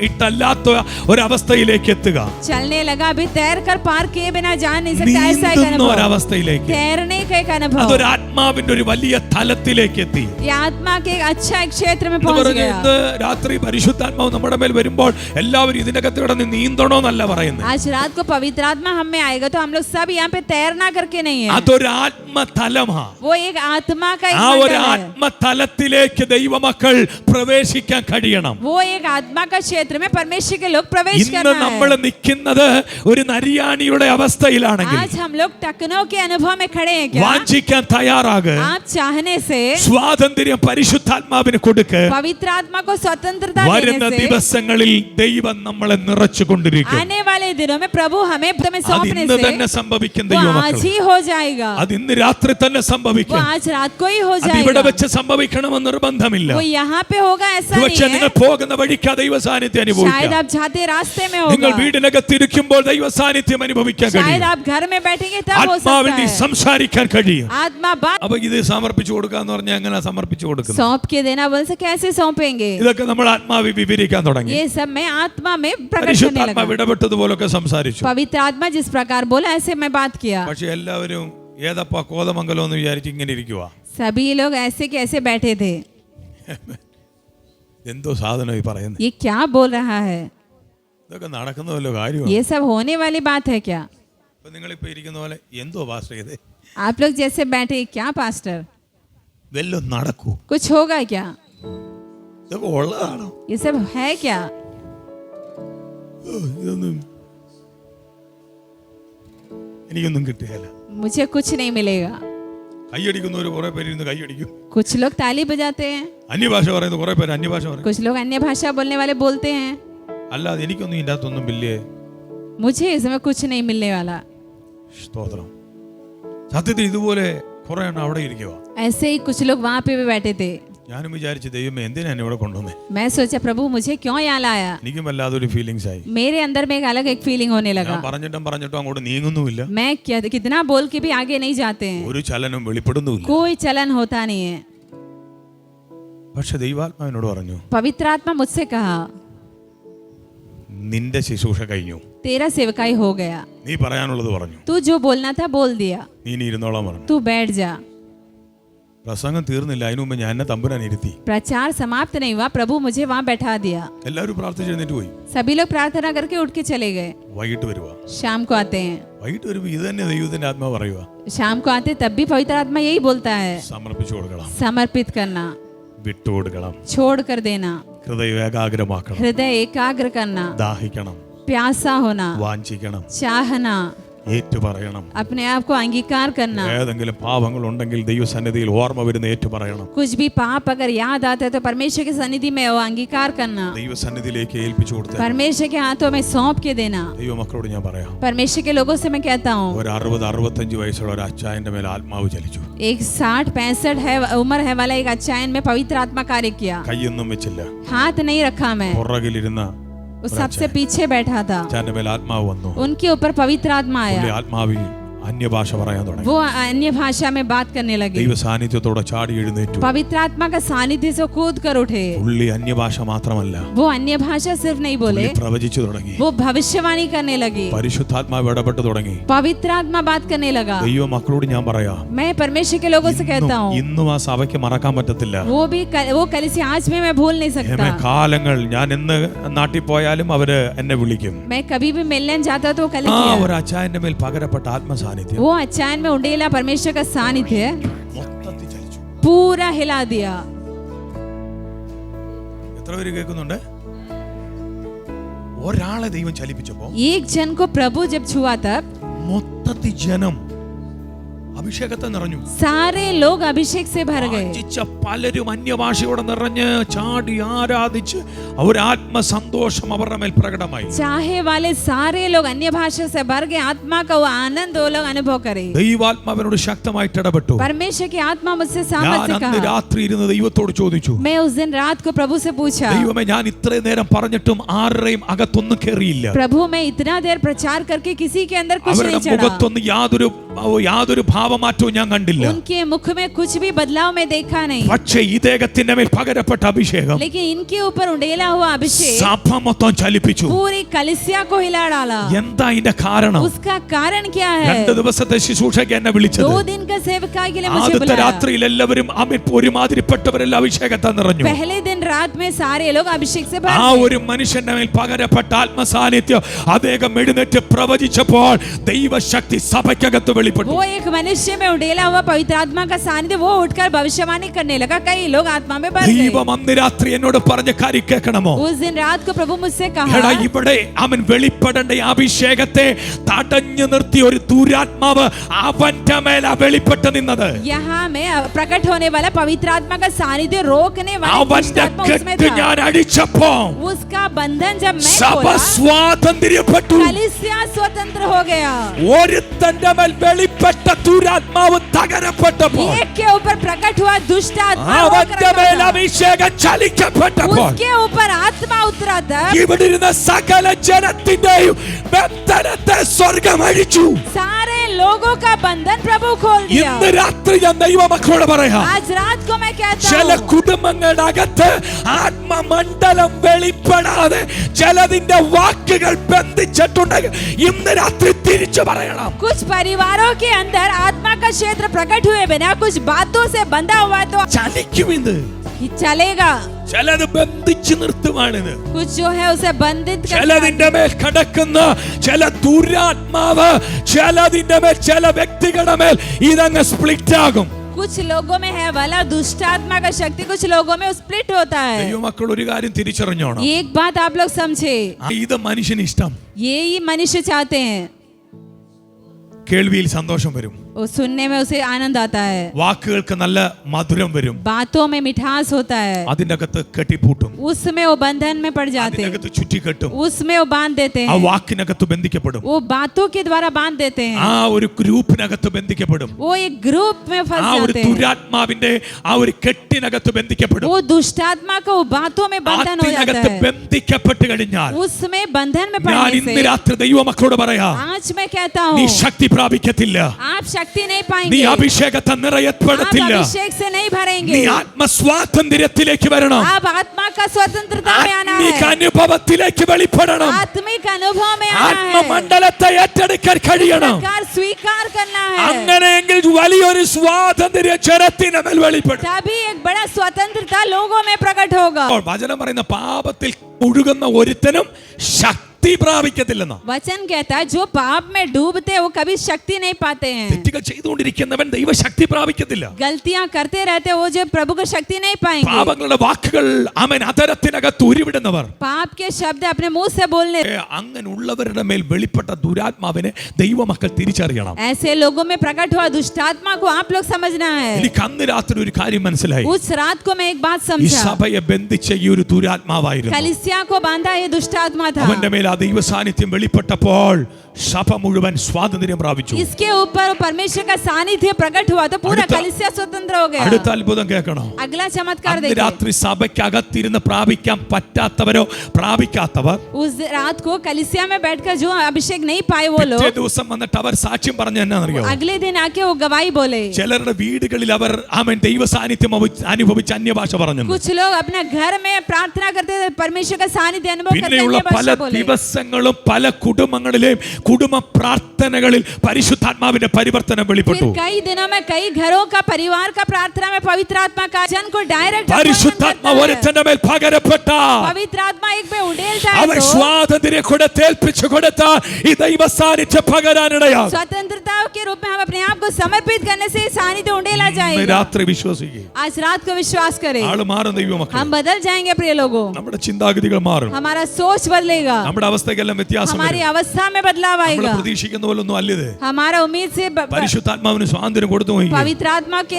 ഇട്ടല്ലാത്ത ഒരവസ്ഥയിലേക്ക് എത്തുക, चलने लगा, अभी तैर कर पार किए बिना जान नहीं सकता, ऐसा एक നീന്തുന്ന अनुभव, ഒരവസ്ഥയിലേക്ക്, तैरने का एक अनुभव, അതൊരു ആത്മാവിന്റെ ഒരു വലിയ തലത്തിലേക്ക് എത്തി. ये आत्मा के एक अच्छा एक क्षेत्र में എന്ന് पहुंच പറഞ്ഞ് गया। ഇന്ന് രാത്രി പരിശുദ്ധാത്മാവ് നമ്മുടെ മേൽ വരുമ്പോൾ എല്ലാവരും ഇതിനകത്ത് കിടന്ന് നീന്തണോന്നല്ല പറയുന്നത്. आज रात को पवित्र आत्मा हम में आएगा तो हम लोग सब यहाँ पे तैरना करके नहीं है, അതൊരു ആത്മതലമാ. वो एक आत्मा का एक ആ ഒരു मंडल है, ആത്മതലത്തിലേക്ക് ദൈവമക്കൾ പ്രവേശിക്കാൻ കഴിയണം. वो एक आत्मा का क्षेत्र में परमेश्वर के लोग प्रवेश ഇന്ന് करना നമ്മൾ है। നിൽക്കുന്നത് ഒരു നരിയാണിയുടെ അവസ്ഥയിലാണെങ്കിൽ आज हम लोग टकनों के अनुभव में खड़े हैं क्या? വാഞ്ചിക്കാൻ തയ്യാറാക്. आप चाहने से സ്വാതന്ത്ര്യം പരിശുദ്ധാത്മാവിന് കൊടുക്ക്. पवित्र आत्मा को स्वतंत्रता വരുന്ന देने से ദിവസങ്ങളിൽ ദൈവം നമ്മളെ നിറച്ചുകൊണ്ടിരിക്കും. आने वाले दिनों में प्रभु हमें तुम्हें അത് सौंपने ഇന്ന് से തന്നെ സംഭവിക്കും. वो आज ദൈവമക്കൾ, ही हो जाएगा, അത് ഇന്ന് രാത്രി തന്നെ वो സംഭവിക്കും. आज रात को ही हो അത് ഇവിടെ जाएगा, വെച്ച് സംഭവിക്കണമെന്ന് നിർബന്ധമില്ല. वो यहाँ पे होगा ऐसा പക്ഷെ नहीं നിങ്ങൾ है, പോകുന്ന വഴിക്ക് ആ ദൈവ സാന്നിധ്യം शायद അനുഭവിക്കാം. आप जाते रास्ते में നിങ്ങൾ होगा, വീടിനകത്തിരിക്കുമ്പോൾ ദൈവ സാന്നിധ്യം അനുഭവിക്കാൻ शायद കഴിയും. आप घर में बैठेंगे तब हो ആത്മാവിൽ നീ सकता है, സംസാരിക്കാൻ കഴിയും. आत्मा बात അപ്പൊ ഇത് സമർപ്പിച്ചു കൊടുക്കാന്ന് പറഞ്ഞാൽ എങ്ങനെ സമർപ്പിച്ചു കൊടുക്കുന്നത്? सौंप के देना बोल से कैसे सौंपेंगे? ഇതൊക്കെ നമ്മൾ ആത്മാവിൽ വിവരിക്കാൻ തുടങ്ങി. ये सब मैं आत्मा में प्रकट करने പരിശുദ്ധാത്മാവ് लगा, ഇടപെട്ടതുപോലൊക്കെ സംസാരിച്ചു. पवित्र आत्मा जिस प्रकार बोला ऐसे मैं बात किया। പക്ഷെ എല്ലാവരും ഏതപ്പാ കോതമംഗലം എന്ന് വിചാരിച്ച് ഇങ്ങനെ ഇരിക്കുക. सभी लोग ऐसे कैसे बैठे थे, എന്തോ സാധനം ഈ പറയുന്നത്? ये क्या बोल रहा है? ഇതൊക്കെ നടക്കുന്ന വല്ല കാര്യമാണ്? ये सब होने वाली बात है क्या? ഇപ്പൊ നിങ്ങളിപ്പോ ഇരിക്കുന്ന പോലെ എന്തോ പാസ്റ്റർ ചെയ്തേ, आप लोग जैसे बैठे क्या पास्टर, വല്ലതും നടക്കൂ? कुछ होगा क्या? ഇതൊക്കെ ഉള്ളതാണോ? ये सब है क्या? ഇതൊന്നും എനിക്കൊന്നും കിട്ടുകയില്ല. मुझे कुछ नहीं मिलेगा। കൈയടിക്കുന്നവർ കുറെ പേര് ഇരുന്ന് കൈയടിക്കും. कुछ लोग ताली बजाते हैं, അന്യഭാഷ പറയുന്നത് കുറെ പേര് അന്യഭാഷ പറയും. कुछ लोग अन्य भाषा बोलने वाले बोलते हैं, അല്ലാതെ എനിക്കൊന്നും ഇതിൻ്റെ അകത്തൊന്നും വലിയ मुझे इसमें कुछ नहीं मिलने वाला। സ്തോത്രം. സത്യത്തിൽ ഇതുപോലെ കുറെ എണ്ണം അവിടെ ഇരിക്കുക. ऐसे ही कुछ लोग वहाँ पे भी बैठे थे। ഞാനും വിചാരിച്ചു ദൈവമേ എന്തിനാ എന്നെ ഇവിടെ കൊണ്ടുവന്നേ? मैं सोचा प्रभु मुझे क्यों यहाँ लाया? എനിക്കും വല്ലാതൊരു ഫീലിങ്സ് ആയി. मेरे अंदर में एक अलग एक फीलिंग होने लगा। ഞാൻ പറഞ്ഞിട്ടും അങ്ങോട്ട് നീങ്ങുന്നുമില്ല. मैं कितना बोल के भी आगे नहीं जाते हैं, ഒരു ചലനം വെളിപ്പെടുന്നുമില്ല. कोई चलन होता नहीं है। പക്ഷെ ദൈവാത്മാവിനോട് പറഞ്ഞു, पवित्र आत्मा मुझसे कहा നിന്റെ ശുശ്രൂഷ കഴിഞ്ഞു, तेरा सेवकाई हो गया, നീ പറയാനുള്ളത് പറഞ്ഞു, तू जो बोलना था बोल दिया, നീ ഇനി ഇരുന്നോളാൻ പറഞ്ഞു. तू बैठ जा। പ്രസംഗം തീർന്നില്ല, അതിനു മുമ്പ് ഞാൻ എന്നെ തമ്പുരാൻ ഇരുത്തി. प्रचार समाप्त नहीं हुआ, प्रभु मुझे वहाँ बैठा दिया। എല്ലാവരും പ്രാർത്ഥിച്ച് എഴുന്നേറ്റ് പോയി. सभी लोग प्रार्थना करके उठ के चले गए। വൈകിട്ട് വരുക. शाम को आते हैं, വൈകിട്ട് വരുമ്പോ ഇത് തന്നെ ദൈവത്തിന്റെ ആത്മാവ് പറയുക, शाम को आते तब भी पवित्र आत्मा यही बोलता है, സമർപ്പിച്ചു കൊടുക്കണം, समर्पित करना, വിട്ടുകൊടുക്കണം, छोड़ कर देना, ഹൃദയം ഏകാഗ്രമാക്കണം, हृदय एकाग्र करना, ദാഹിക്കണം, प्यासा होना, വാഞ്ചിക്കണം, चाहना, ഏറ്റുപറയണം. अपने आप को अंगीकार करना। ഏതെങ്കിലും പാപങ്ങൾ ഉണ്ടെങ്കിൽ ദൈവസന്നിധിയിൽ ഓർമ്മ വരുന്ന ഏറ്റുപറയണം. कुछ भी पाप अगर याद आता है तो परमेश्वर की सन्निधि में वो अंगीकार करना, ദൈവസന്നിധിയിലേക്ക് ഏൽപ്പിച്ചു കൊടുത്തേ. परमेश्वर के हाथों में सौंप के देना। ദൈവമക്കളോട് ഞാൻ പറയാം, परमेश्वर के लोगों से मैं कहता हूँ, ഒരു 60-65 വയസ്സുള്ള ഒരു അച്ചായന്റെ മേൽ ആത്മാവ് ചലിച്ചു. एक 60-65 है उम्र है वाला एक अचायन में पवित्र आत्मा कार्य किया। കൈയൊന്നും വെച്ചില്ല, हाथ नहीं रखा मैं, പുറകിലിരുന്ന वो सबसे पीछे बैठा था। അച്ചായന്റെ മേൽ ആത്മാവ് വന്നു. उनके ऊपर पवित्र आत्मा आया, ആത്മാവിൽ അന്യഭാഷ പറയാൻ തുടങ്ങി. वो अन्य भाषा में बात करने लगे। ദൈവ സാന്നിധ്യത്തോടെ ചാടി എഴുന്നേറ്റു. पवित्र आत्मा का सानिध्य से कूद कर उठे। പുള്ളി അന്യഭാഷ മാത്രമല്ല, वो अन्य भाषा सिर्फ नहीं बोले, പ്രവചിച്ചു തുടങ്ങി. वो भविष्यवाणी करने लगे। പരിശുദ്ധാത്മാവ് ഇടപെട്ട് തുടങ്ങി. पवित्र आत्मा बात करने लगा। ദൈവ മക്കളോട് ഞാൻ പറയാം, मैं परमेश्वर के लोगों से कहता हूँ, ഇന്നും ആ സഭയ്ക്ക് മറക്കാൻ പറ്റത്തില്ല. वो कलीसिया आज भी मैं भूल नहीं सकता। കാലങ്ങൾ ഞാൻ എന്ന് നാട്ടിൽ പോയാലും അവര് എന്നെ വിളിക്കും. मैं कभी भी मिलने जाता तो ആ कलीसिया, ഒരു അച്ചായന്റെ മേൽ പകരപ്പെട്ട ആത്മസാന്നിധ്യം वो अचायन में उंडेला परमेश्वर का सानिध्य മൊത്തത്തിൽ ചലിച്ചു. पूरा हिला दिया। എത്ര പേര് കേൾക്കുന്നുണ്ട്? ഒരാളെ ദൈവം ചലിപ്പിച്ചപ്പോ एक जन को प्रभु जब छुआ तब മൊത്തത്തിൽ ജനം അഭിഷേകത്തെ നിറഞ്ഞു. सारे लोग अभिषेक से भर गए। പലരും അന്യഭാഷയോടെ നിറഞ്ഞ് ചാടി ആരാധിച്ച് ഒരു ആത്മസന്തോഷം അവരുടെ മേൽ പ്രകടമായി. चाहे वाले सारे लोग अन्य भाषा से भर गए, आत्मा का वो आनंद वो लोग अनुभव करे। ദൈവാത്മാവിനോട് ശക്തമായിട്ട് ഇടപെട്ടു. परमेश्वर की आत्मा मुझसे सामर्थ्य ഞാൻ അന്ന് कहा। രാത്രി ഇരുന്ന് ദൈവത്തോട് ചോദിച്ചു, मैं उस दिन रात को प्रभु से पूछा, ദൈവമേ, ഞാൻ ഇത്രയും നേരം പറഞ്ഞിട്ടും ആരുടെയും അകത്തൊന്നും കയറിയില്ല. प्रभु मैं इतना देर प्रचार करके किसी के अंदर कुछ അവരുടെ नहीं चढ़ा, മുഖത്തൊന്നും യാതൊരു ഭാവമാറ്റവും ഞാൻ കണ്ടില്ല. उनके मुख में कुछ भी बदलाव मैं देखा नहीं। പക്ഷേ ഇദ്ദേഹത്തിന്റെ മേൽ പകരപ്പെട്ട അഭിഷേകം लेकिन इनके ऊपर उंडेला हुआ अभिषेक സഭ മൊത്തം ചലിപ്പിച്ചു. पूरी कलीसिया को हिला डाला। എന്താ ഇതിന്റെ കാരണം? उसका कारण क्या है? 2 ദിവസത്തെ ശുശ്രൂഷയ്ക്ക് എന്നെ വിളിച്ചത്. 2 दिन का सेवकाई के लिए मुझे ആദ്യത്തെ बुलाया। രാത്രിയിൽ എല്ലാവരും ഒരുമാതിരിപ്പെട്ടവരെല്ലാം അഭിഷേകത്തെ നിറഞ്ഞു. पहले दिन रात में सारे लोग अभिषेक से भर ആ गए। ഒരു മനുഷ്യന്റെ മേൽ പകരപ്പെട്ട ആത്മസാന്നിധ്യം അദ്ദേഹം എഴുന്നേറ്റ് പ്രവചിച്ചപ്പോൾ ദൈവശക്തി സഭയ്ക്കകത്ത് വെളിപ്പെട്ടു. वो एक मनुष्य में उंडेला हुआ पवित्र आत्मा का सानिध्य, वो उठकर भविष्यवाणी करने लगा। कई लोग आत्मा में भर गए। ദൈവം അന്ന് രാത്രി എന്നോട് പറഞ്ഞ കാര്യം കേൾക്കണമോ? उस दिन रात को प्रभु मुझसे कहा, എടാ, ഇവിടെ അവൻ വെളിപ്പെടേണ്ട അഭിഷേകത്തെ തടഞ്ഞു നിർത്തി ഒരു ദുരാത്മാവ് അവന്റെ മേൽ വെളിപ്പെട്ട് നിന്നത്. यहाँ में प्रकट होने वाला पवित्र आत्मा का सानिध्य रोकने वाला दुष्ट അവന്റെ आत्मा उसमें കെട്ട് था। ഞാൻ അടിച്ചപ്പോ उसका बंधन जब मैं സഭ खोला, സ്വാതന്ത്ര്യപ്പെട്ടു. कलीसिया स्वतंत्र हो गया। ഒരുത്തന്റെ മേൽ വെളിപ്പെട്ട ദുരാത്മാവ് തകരപ്പെട്ടപ്പോൾ एक के ऊपर प्रकट हुआ दुष्ट आत्मा അവന്റെ മേൽ അഭിഷേകം ചലിക്കപ്പെട്ടപ്പോൾ उसके ऊपर आत्मा उतरा था। ഇവിടെ ഇരുന്ന സകല ജനത്തിന്റെയും ബന്ധനത്തെ സ്വർഗം അഴിച്ചു. सारे लोगों का बंधन प्रभु खोल दिया। ഇന്ന് രാത്രി ഞാൻ ദൈവമക്കളോട് പറയാം, आज रात को मैं कहता ചില हूँ, കുടുംബങ്ങളുടെ അകത്ത് ആത്മമണ്ഡലം വെളിപ്പെടാതെ ചിലതിന്റെ വാക്കുകൾ ബന്ധിച്ചിട്ടുണ്ടെങ്കിൽ ഇന്ന് രാത്രി തിരിച്ചു പറയണം. कुछ परिवारों के अंदर आत्मा का क्षेत्र प्रकट हुए बिना कुछ बातों से बंधा हुआ तो ചലിക്കും. ഇത് चलेगा। ചിലത് ബന്ധിച്ചു നിർത്തുവാണിത്. कुछ जो है उसे बंधित कर ചിലതിന്റെ മേൽ കിടക്കുന്ന ചില ദുരാത്മാവ് ചിലതിന്റെ മേൽ ചില വ്യക്തികളുടെ മേൽ ഇതങ്ങ് സ്പ്ലിറ്റ് ആകും. कुछ लोगों में है वाला दुष्ट आत्मा का शक्ति, कुछ लोगों में स्प्लिट होता है। ദൈവമക്കൾ ഒരു കാര്യം തിരിച്ചറിഞ്ഞോണം, एक बात आप लोग समझे, ഇത് മനുഷ്യന് ഇഷ്ടം. ये ही मनुष्य चाहते हैं। കേൾവിയിൽ സന്തോഷം വരും, वो सुनने में उसे आनंद आता है, വാക്കുകൾക്ക് നല്ല മധുരം വരും, बातों में मिठास होता है, അതിന്റെ അകത്ത് കെട്ടിപ്പൂട്ടും, उसमें वो बंधन में पड़ जाते हैं, അതിനകത്ത് ചുറ്റിക്കെട്ടും, उसमें वो बांध देते ആ हैं, വാക്കിനകത്ത് ബന്ധിക്കപ്പെടും, वो बातों के द्वारा बांध देते हैं, ആ ഒരു ഗ്രൂപ്പിനകത്ത് ബന്ധിക്കപ്പെടും, वो एक ग्रुप में ആ फंस ഒരു जाते हैं, ദുരാത്മാവിന്റെ ആ ഒരു കെട്ടിനകത്ത് ബന്ധിക്കപ്പെടും. वो दुष्ट आत्मा को वो बातों में बंधन हो जाता അതിനകത്ത് है, ബന്ധിക്കപ്പെട്ട് കഴിഞ്ഞാൽ उसमें बंधन में ഞാൻ पड़ने ഇന്ന് से രാത്രി ദൈവമക്കളോട് പറയാം, आज मैं कहता നീ हूँ, ശക്തി പ്രാപിക്കത്തില്ല, आप शक्ति नहीं നീ पाएंगे, അഭിഷേകത്തെ आप നിറയപ്പെടത്തില്ല, अभिषेक से नहीं നീ भरेंगे, ആത്മസ്വാതന്ത്ര്യത്തിലേക്ക് വരണം, आप आत्मा का स्वतंत्रता में आना ആത്മിക है, അനുഭവത്തിലേക്ക് വെളിപ്പെടണം, आत्मिक अनुभव में आना है, ആത്മമണ്ഡലത്തെ ഏറ്റെടുക്കാൻ കഴിയണം. प्रकार स्वीकार करना है, അങ്ങനെയെങ്കിൽ വലിയൊരു സ്വാതന്ത്ര്യ ജനത്തിന് മേൽ വെളിപ്പെടും. तभी एक बड़ा स्वतंत्रता लोगों में प्रकट होगा। അപ്പോൾ വചനം പറയുന്ന പാപത്തിൽ ഒഴുകുന്ന ഒരുത്തനും ശക്തി ശക്തി പ്രാപിക്കത്തില്ലെന്ന. वचन कहता है जो पाप में डूबते हैं वो कभी शक्ति नहीं पाते हैं. തെറ്റുകൾ ചെയ്തുകൊണ്ടിരിക്കുന്നവൻ ദൈവശക്തി പ്രാപിക്കത്തില്ല. गलतियां करते रहते हैं वो जो प्रभु को शक्ति नहीं पाएंगे. പാപങ്ങളുടെ വാക്കുകൾ ആമേൻ അതരത്തിനകത്ത് ഉരുവിടുന്നവർ, पाप के शब्द अपने मुंह से बोलने, അങ്ങനെയുള്ളവരുടെ മേൽ വെളിപ്പെട്ട ദുരാത്മാവിനെ ദൈവമക്കൾ തിരിച്ചറിയണം. ऐसे लोगों में प्रकट हुआ दुष्ट आत्मा को आप लोग समझना है. എനിക്ക് അന്ന് രാത്രി ഒരു കാര്യം മനസ്സിലായി. उस रात को मैं एक बात ഈ समझा. സഭയെ ബന്ധിച്ച ഈ ഒരു ദുരാത്മാവായിരുന്നു. कलीसिया को बांधा ये दुष्ट आत्मा था. അവന്റെ മേൽ ആ ദൈവ സാന്നിധ്യം വെളിപ്പെട്ടപ്പോൾ സഭ മുഴുവൻ സ്വാതന്ത്ര്യം പ്രാപിച്ചു. इसके ऊपर परमेश्वर का सानिध्य प्रकट हुआ तो पूरा कलीसिया स्वतंत्र हो गया. അടുത്ത അത്ഭുതം കേൾക്കണം. अगला चमत्कार അന്ന് देखिए. രാത്രി സഭയ്ക്കകത്തിരുന്ന് പ്രാപിക്കാൻ പറ്റാത്തവരോ പ്രാപിക്കാത്തവർ उस रात को कलीसिया में बैठकर जो अभिषेक नहीं पाए वो लोग പിറ്റേ ദിവസം വന്നിട്ട് അവർ സാക്ഷ്യം പറഞ്ഞ എന്നാണെന്നറിയോ? अगले दिन आके वो गवाही बोले. ചിലരുടെ വീടുകളിൽ അവർ ആമേൻ ദൈവ സാന്നിധ്യം അനുഭവിച്ച് അന്യഭാഷ പറഞ്ഞു. कुछ लोग अपने घर में प्रार्थना करते थे, परमेश्वर का सानिध्य अनुभव करते പിന്നെയുള്ള अन्य പല भाषा बोले. ദിവസങ്ങളും പല കുടുംബങ്ങളിലെയും കുടുംബ പ്രാർത്ഥനകളിൽ പരിശുദ്ധാത്മാവിന്റെ പരിവർത്തനം വെളിപ്പെട്ടു. फिर कई दिनों में कई घरों का परिवार का प्रार्थना में पवित्र आत्मा का जन को डायरेक्ट പരിശുദ്ധാത്മാവ് ഒരുത്തന്റെ മേൽ പകരപ്പെട്ട पवित्र आत्मा एक पे उड़ेलता है അവൻ तो സ്വാതന്ത്ര്യം കൊടുത്തേൽപ്പിച്ചു കൊടുത്താൽ ഈ ദൈവ സാന്നിധ്യം പകരാനിടയാ. स्वतंत्रता के रूप में हम अपने आप को समर्पित करने से सानिध्य उड़ेला ഇന്ന് जाएगा. രാത്രി വിശ്വസിക്കുക. आज रात को विश्वास करें, ആള് മാറും ദൈവമക്കൾ. हम बदल जाएंगे प्रिय लोगों. നമ്മുടെ ചിന്താഗതികൾ മാറും. हमारा सोच बदलेगा, നമ്മുടെ അവസ്ഥയ്ക്കെല്ലാം വ്യത്യാസം हमारी വരും. अवस्था में बदलाव നമ്മൾ आएगा. പ്രതീക്ഷിക്കുന്ന പോലൊന്നും അല്ലിത്. हमारा उम्मीद से പരിശുദ്ധാത്മാവിന് സ്വാതന്ത്ര്യം കൊടുത്തു പോയി. पवित्र आत्मा के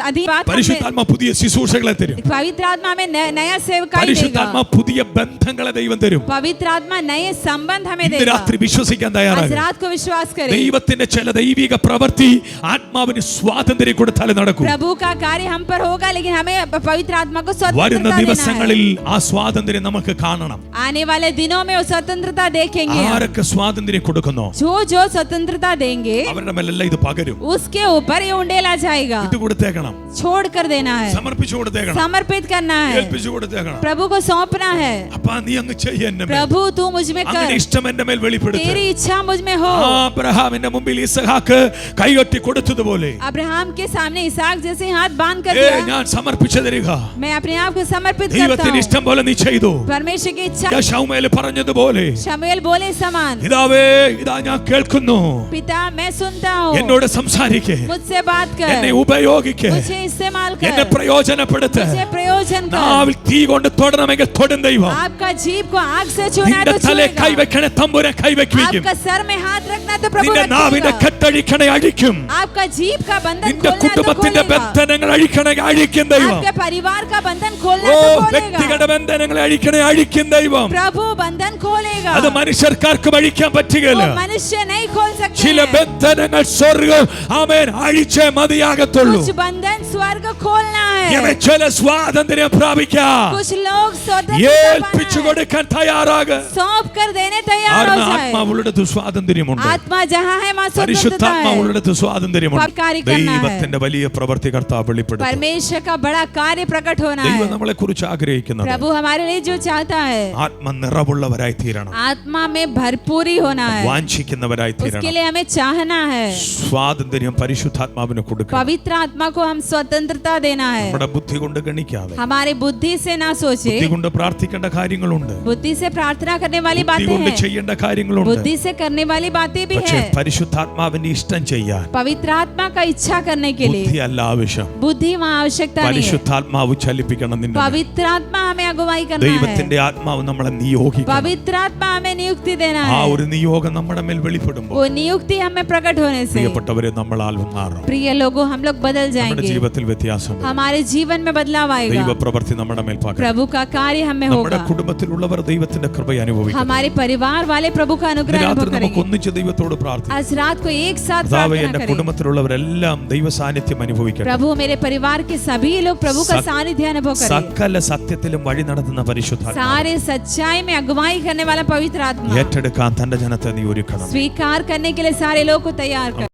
अधीन പരിശുദ്ധാത്മ പുതിയ ശുശ്രൂഷകളെ തരും. पवित्र आत्मा में नया सेवकाई देगा. പരിശുദ്ധാത്മ പുതിയ ബന്ധങ്ങളെ ദൈവം തരും. पवित्र आत्मा नए संबंध हमें ഇന്ന് देगा. രാത്രി വിശ്വസിക്കാൻ आज തയ്യാറാണ്. रात को विश्वास करें, ദൈവത്തിന്റെ ചില ദൈവിക പ്രവൃത്തി ആത്മാവിന് സ്വാതന്ത്ര്യം കൊടുത്താലേ നടക്കൂ. प्रभु का कार्य हम पर होगा लेकिन हमें पवित्र आत्मा को വരുന്ന स्वतंत्रता देना ദിവസങ്ങളിൽ है. ആ സ്വാതന്ത്ര്യം നമുക്ക് കാണണം. आने वाले दिनों में वो स्वतंत्रता देखेंगे. ആരൊക്കെ സ്വാതന്ത്ര്യം കൊടുക്കുന്നോ जो स्वतंत्रता देंगे അവരുടെ മേലെല്ലാം ഇത് പകരും. उसके ऊपर ये उंडेला जाएगा. ഇത് കൊടുത്തേക്കണം, छोड़ कर देना है, സമർപ്പിച്ചു കൊടുത്തേക്കണം, समर्पित करना है, ഏൽപ്പിച്ചു കൊടുത്തേക്കണം. प्रभु को सौंपना है. അപ്പാ നീ അങ്ങ് ചെയ്യ എന്നെ മേൽ. प्रभु तू मुझ में അങ്ങനെ कर, ഇഷ്ടം എന്റെ മേൽ വെളിപ്പെടുത്ത്. तेरी इच्छा मुझ में हो. അബ്രഹാമിന്റെ മുമ്പിൽ ഇസഹാക്ക് കൈകൊട്ടി കൊടുത്തതുപോലെ अब्राहम के सामने इसहाक जैसे हाथ बांध कर ഏ दिया, ഞാൻ സമർപ്പിച്ചു തരിക. मैं अपने आप को समर्पित करता ദൈവത്തിന് हूँ. ഇഷ്ടം പോലെ നീ ചെയ്തു. परमेश्वर की इच्छा ശമൂവേൽ പറഞ്ഞതുപോലെ शमूएल बोले समान, പിതാവേ ഇതാ ഞാൻ കേൾക്കുന്നു, पिता मैं सुनता हूँ, എന്നോട് സംസാരിക്കേ, मुझसे बात कर, എന്നെ ഉപയോഗിക്കേ, मुझे इस्तेमाल എന്നെ कर, പ്രയോജനപ്പെടുത്ത്. मुझे प्रयोजन कर. നാവിൽ തീ കൊണ്ട് തൊടണമെങ്കിൽ തൊടും ദൈവം. आपका जीभ को आग से छूना है നിന്റെ तो തലേ छूएगा. കൈവെക്കണേ തമ്പുരാൻ കൈവെക്കും. आपका सर में हाथ रखना तो प्रभु നിന്റെ നാവിന്റെ रखेगा. കെട്ടഴിക്കണേ അഴിക്കും. आपका जीभ का बंधन നിന്റെ खोलना है तो കുടുംബത്തിന്റെ खोलेगा. ബന്ധനങ്ങൾ അഴിക്കണേ അഴിക്കും ദൈവം. आपके परिवार का बंधन खोलना ഓ है तो खोलेगा. വ്യക്തികളുടെ ബന്ധനങ്ങളെ അഴിക്കണേ അഴിക്കും ദൈവം. प्रभु बंधन खोलेगा. അത് മനുഷ്യർക്കാർക്കും അഴിക്കാൻ പറ്റുകയില്ല. वो मनुष्य नहीं खोल सकते ചില हैं. ബന്ധനങ്ങൾ സ്വർഗ്ഗം ആമേൻ അഴിച്ചേ മതിയാകത്തുള്ളൂ. कुछ बंधन स्वर्ग खोलना ഇവൻ है. ചില സ്വാതന്ത്ര്യം പ്രാപിക്കാം. कुछ लोग स्वतंत्रता ഏൽപ്പിച്ചു पाना है. കൊടുക്കാൻ തയ്യാറാക. सौंप कर देने तैयार हो കാരണം जाए. ആത്മാവുള്ളിടത്ത് സ്വാതന്ത്ര്യമുണ്ട്. आत्मा जहाँ है वहाँ स्वतंत्रता है. പരിശുദ്ധാത്മാവുള്ളിടത്ത് സ്വാതന്ത്ര്യമുണ്ട്. कार्य करना है. ദൈവത്തിന്റെ വലിയ പ്രവൃത്തി കർത്താവ് വെളിപ്പെടുത്തും. परमेश्वर का बड़ा कार्य प्रकट होना ദൈവം है. നമ്മളെ കുറിച്ച് ആഗ്രഹിക്കുന്നത് प्रभु हमारे लिए जो चाहता है, ആത്മനിറവുള്ളവരായി തീരണം, आत्मा में भरपूरी होना है. വാഞ്ചിക്കുന്നവരായി उसके തീരണം. लिए हमें चाहना है. സ്വാതന്ത്ര്യം പരിശുദ്ധാത്മാവിന് കൊടുക്കണം. पवित्र आत्मा को हम स्वतंत्रता देना है. നമ്മുടെ ബുദ്ധി കൊണ്ട് ഗണിക്കാതെ, हमारी बुद्धि से ना सोचे. ബുദ്ധി കൊണ്ട് പ്രാർത്ഥിക്കേണ്ട കാര്യങ്ങളുണ്ട്, बुद्धि से प्रार्थना करने वाली ബുദ്ധി बातें കൊണ്ട് हैं. ചെയ്യേണ്ട കാര്യങ്ങളുണ്ട്. बुद्धि से करने वाली बातें भी പക്ഷേ है. പരിശുദ്ധാത്മാവിന്റെ ഇഷ്ടം ചെയ്യാൻ पवित्र आत्मा का इच्छा करने के लिए ബുദ്ധി അല്ല ആവശ്യം. बुद्धि वहाँ आवश्यकता नहीं है. പരിശുദ്ധാത്മാവ് ചലിപ്പിക്കണം നിന്നെ. पवित्र आत्मा हमें अगुवाई करना है. ദൈവത്തിന്റെ ആത്മാവ് നമ്മളെ നിയോഗിക്കണം. पवित्र आत्मा हमें नियुक्ति देना ആ है. ഒരു നിയോഗം നമ്മുടെ മേൽ വെളിപ്പെടുമ്പോൾ वो नियुक्ति हमें प्रकट होने से പ്രിയപ്പെട്ടവരെ നമ്മളാൽ മാറും. प्रिय लोगों हम लोग बदल നമ്മുടെ जाएंगे. ജീവിതത്തിൽ വ്യത്യാസം വരും. हमारे जीवन में बदलाव आएगा. ദൈവപ്രവൃത്തി നമ്മുടെ മേൽ പകരും. प्रभु का कार्य हमें നമ്മുടെ होगा. കുടുംബത്തിലുള്ളവർ ദൈവത്തിന്റെ കൃപ അനുഭവിക്കും. हमारे परिवार वाले प्रभु का अनुग्रह രാത്രി अनुभव നമുക്ക് करेंगे. ഒന്നിച്ച് ദൈവത്തോട് പ്രാർത്ഥിക്കാം. आज रात को एक साथ കർത്താവേ, प्रार्थना എന്റെ करें. കുടുംബത്തിലുള്ളവരെല്ലാം ദൈവ സാന്നിധ്യം അനുഭവിക്കട്ടെ. प्रभु मेरे परिवार के सभी लोग प्रभु का सानिध्य अनुभव करें. സകല സത്യത്തിലും വഴി നടത്തുന്ന പരിശുദ്ധാത്മാവ് सारे सच्चाई में अगुवाई करने वाला पवित्र आत्मा ഏറ്റെടുക്കാൻ തന്റെ ജനത്തെ നീ ഒരുക്കണം. स्वीकार करने के लिए सारे लोग को तैयार कर.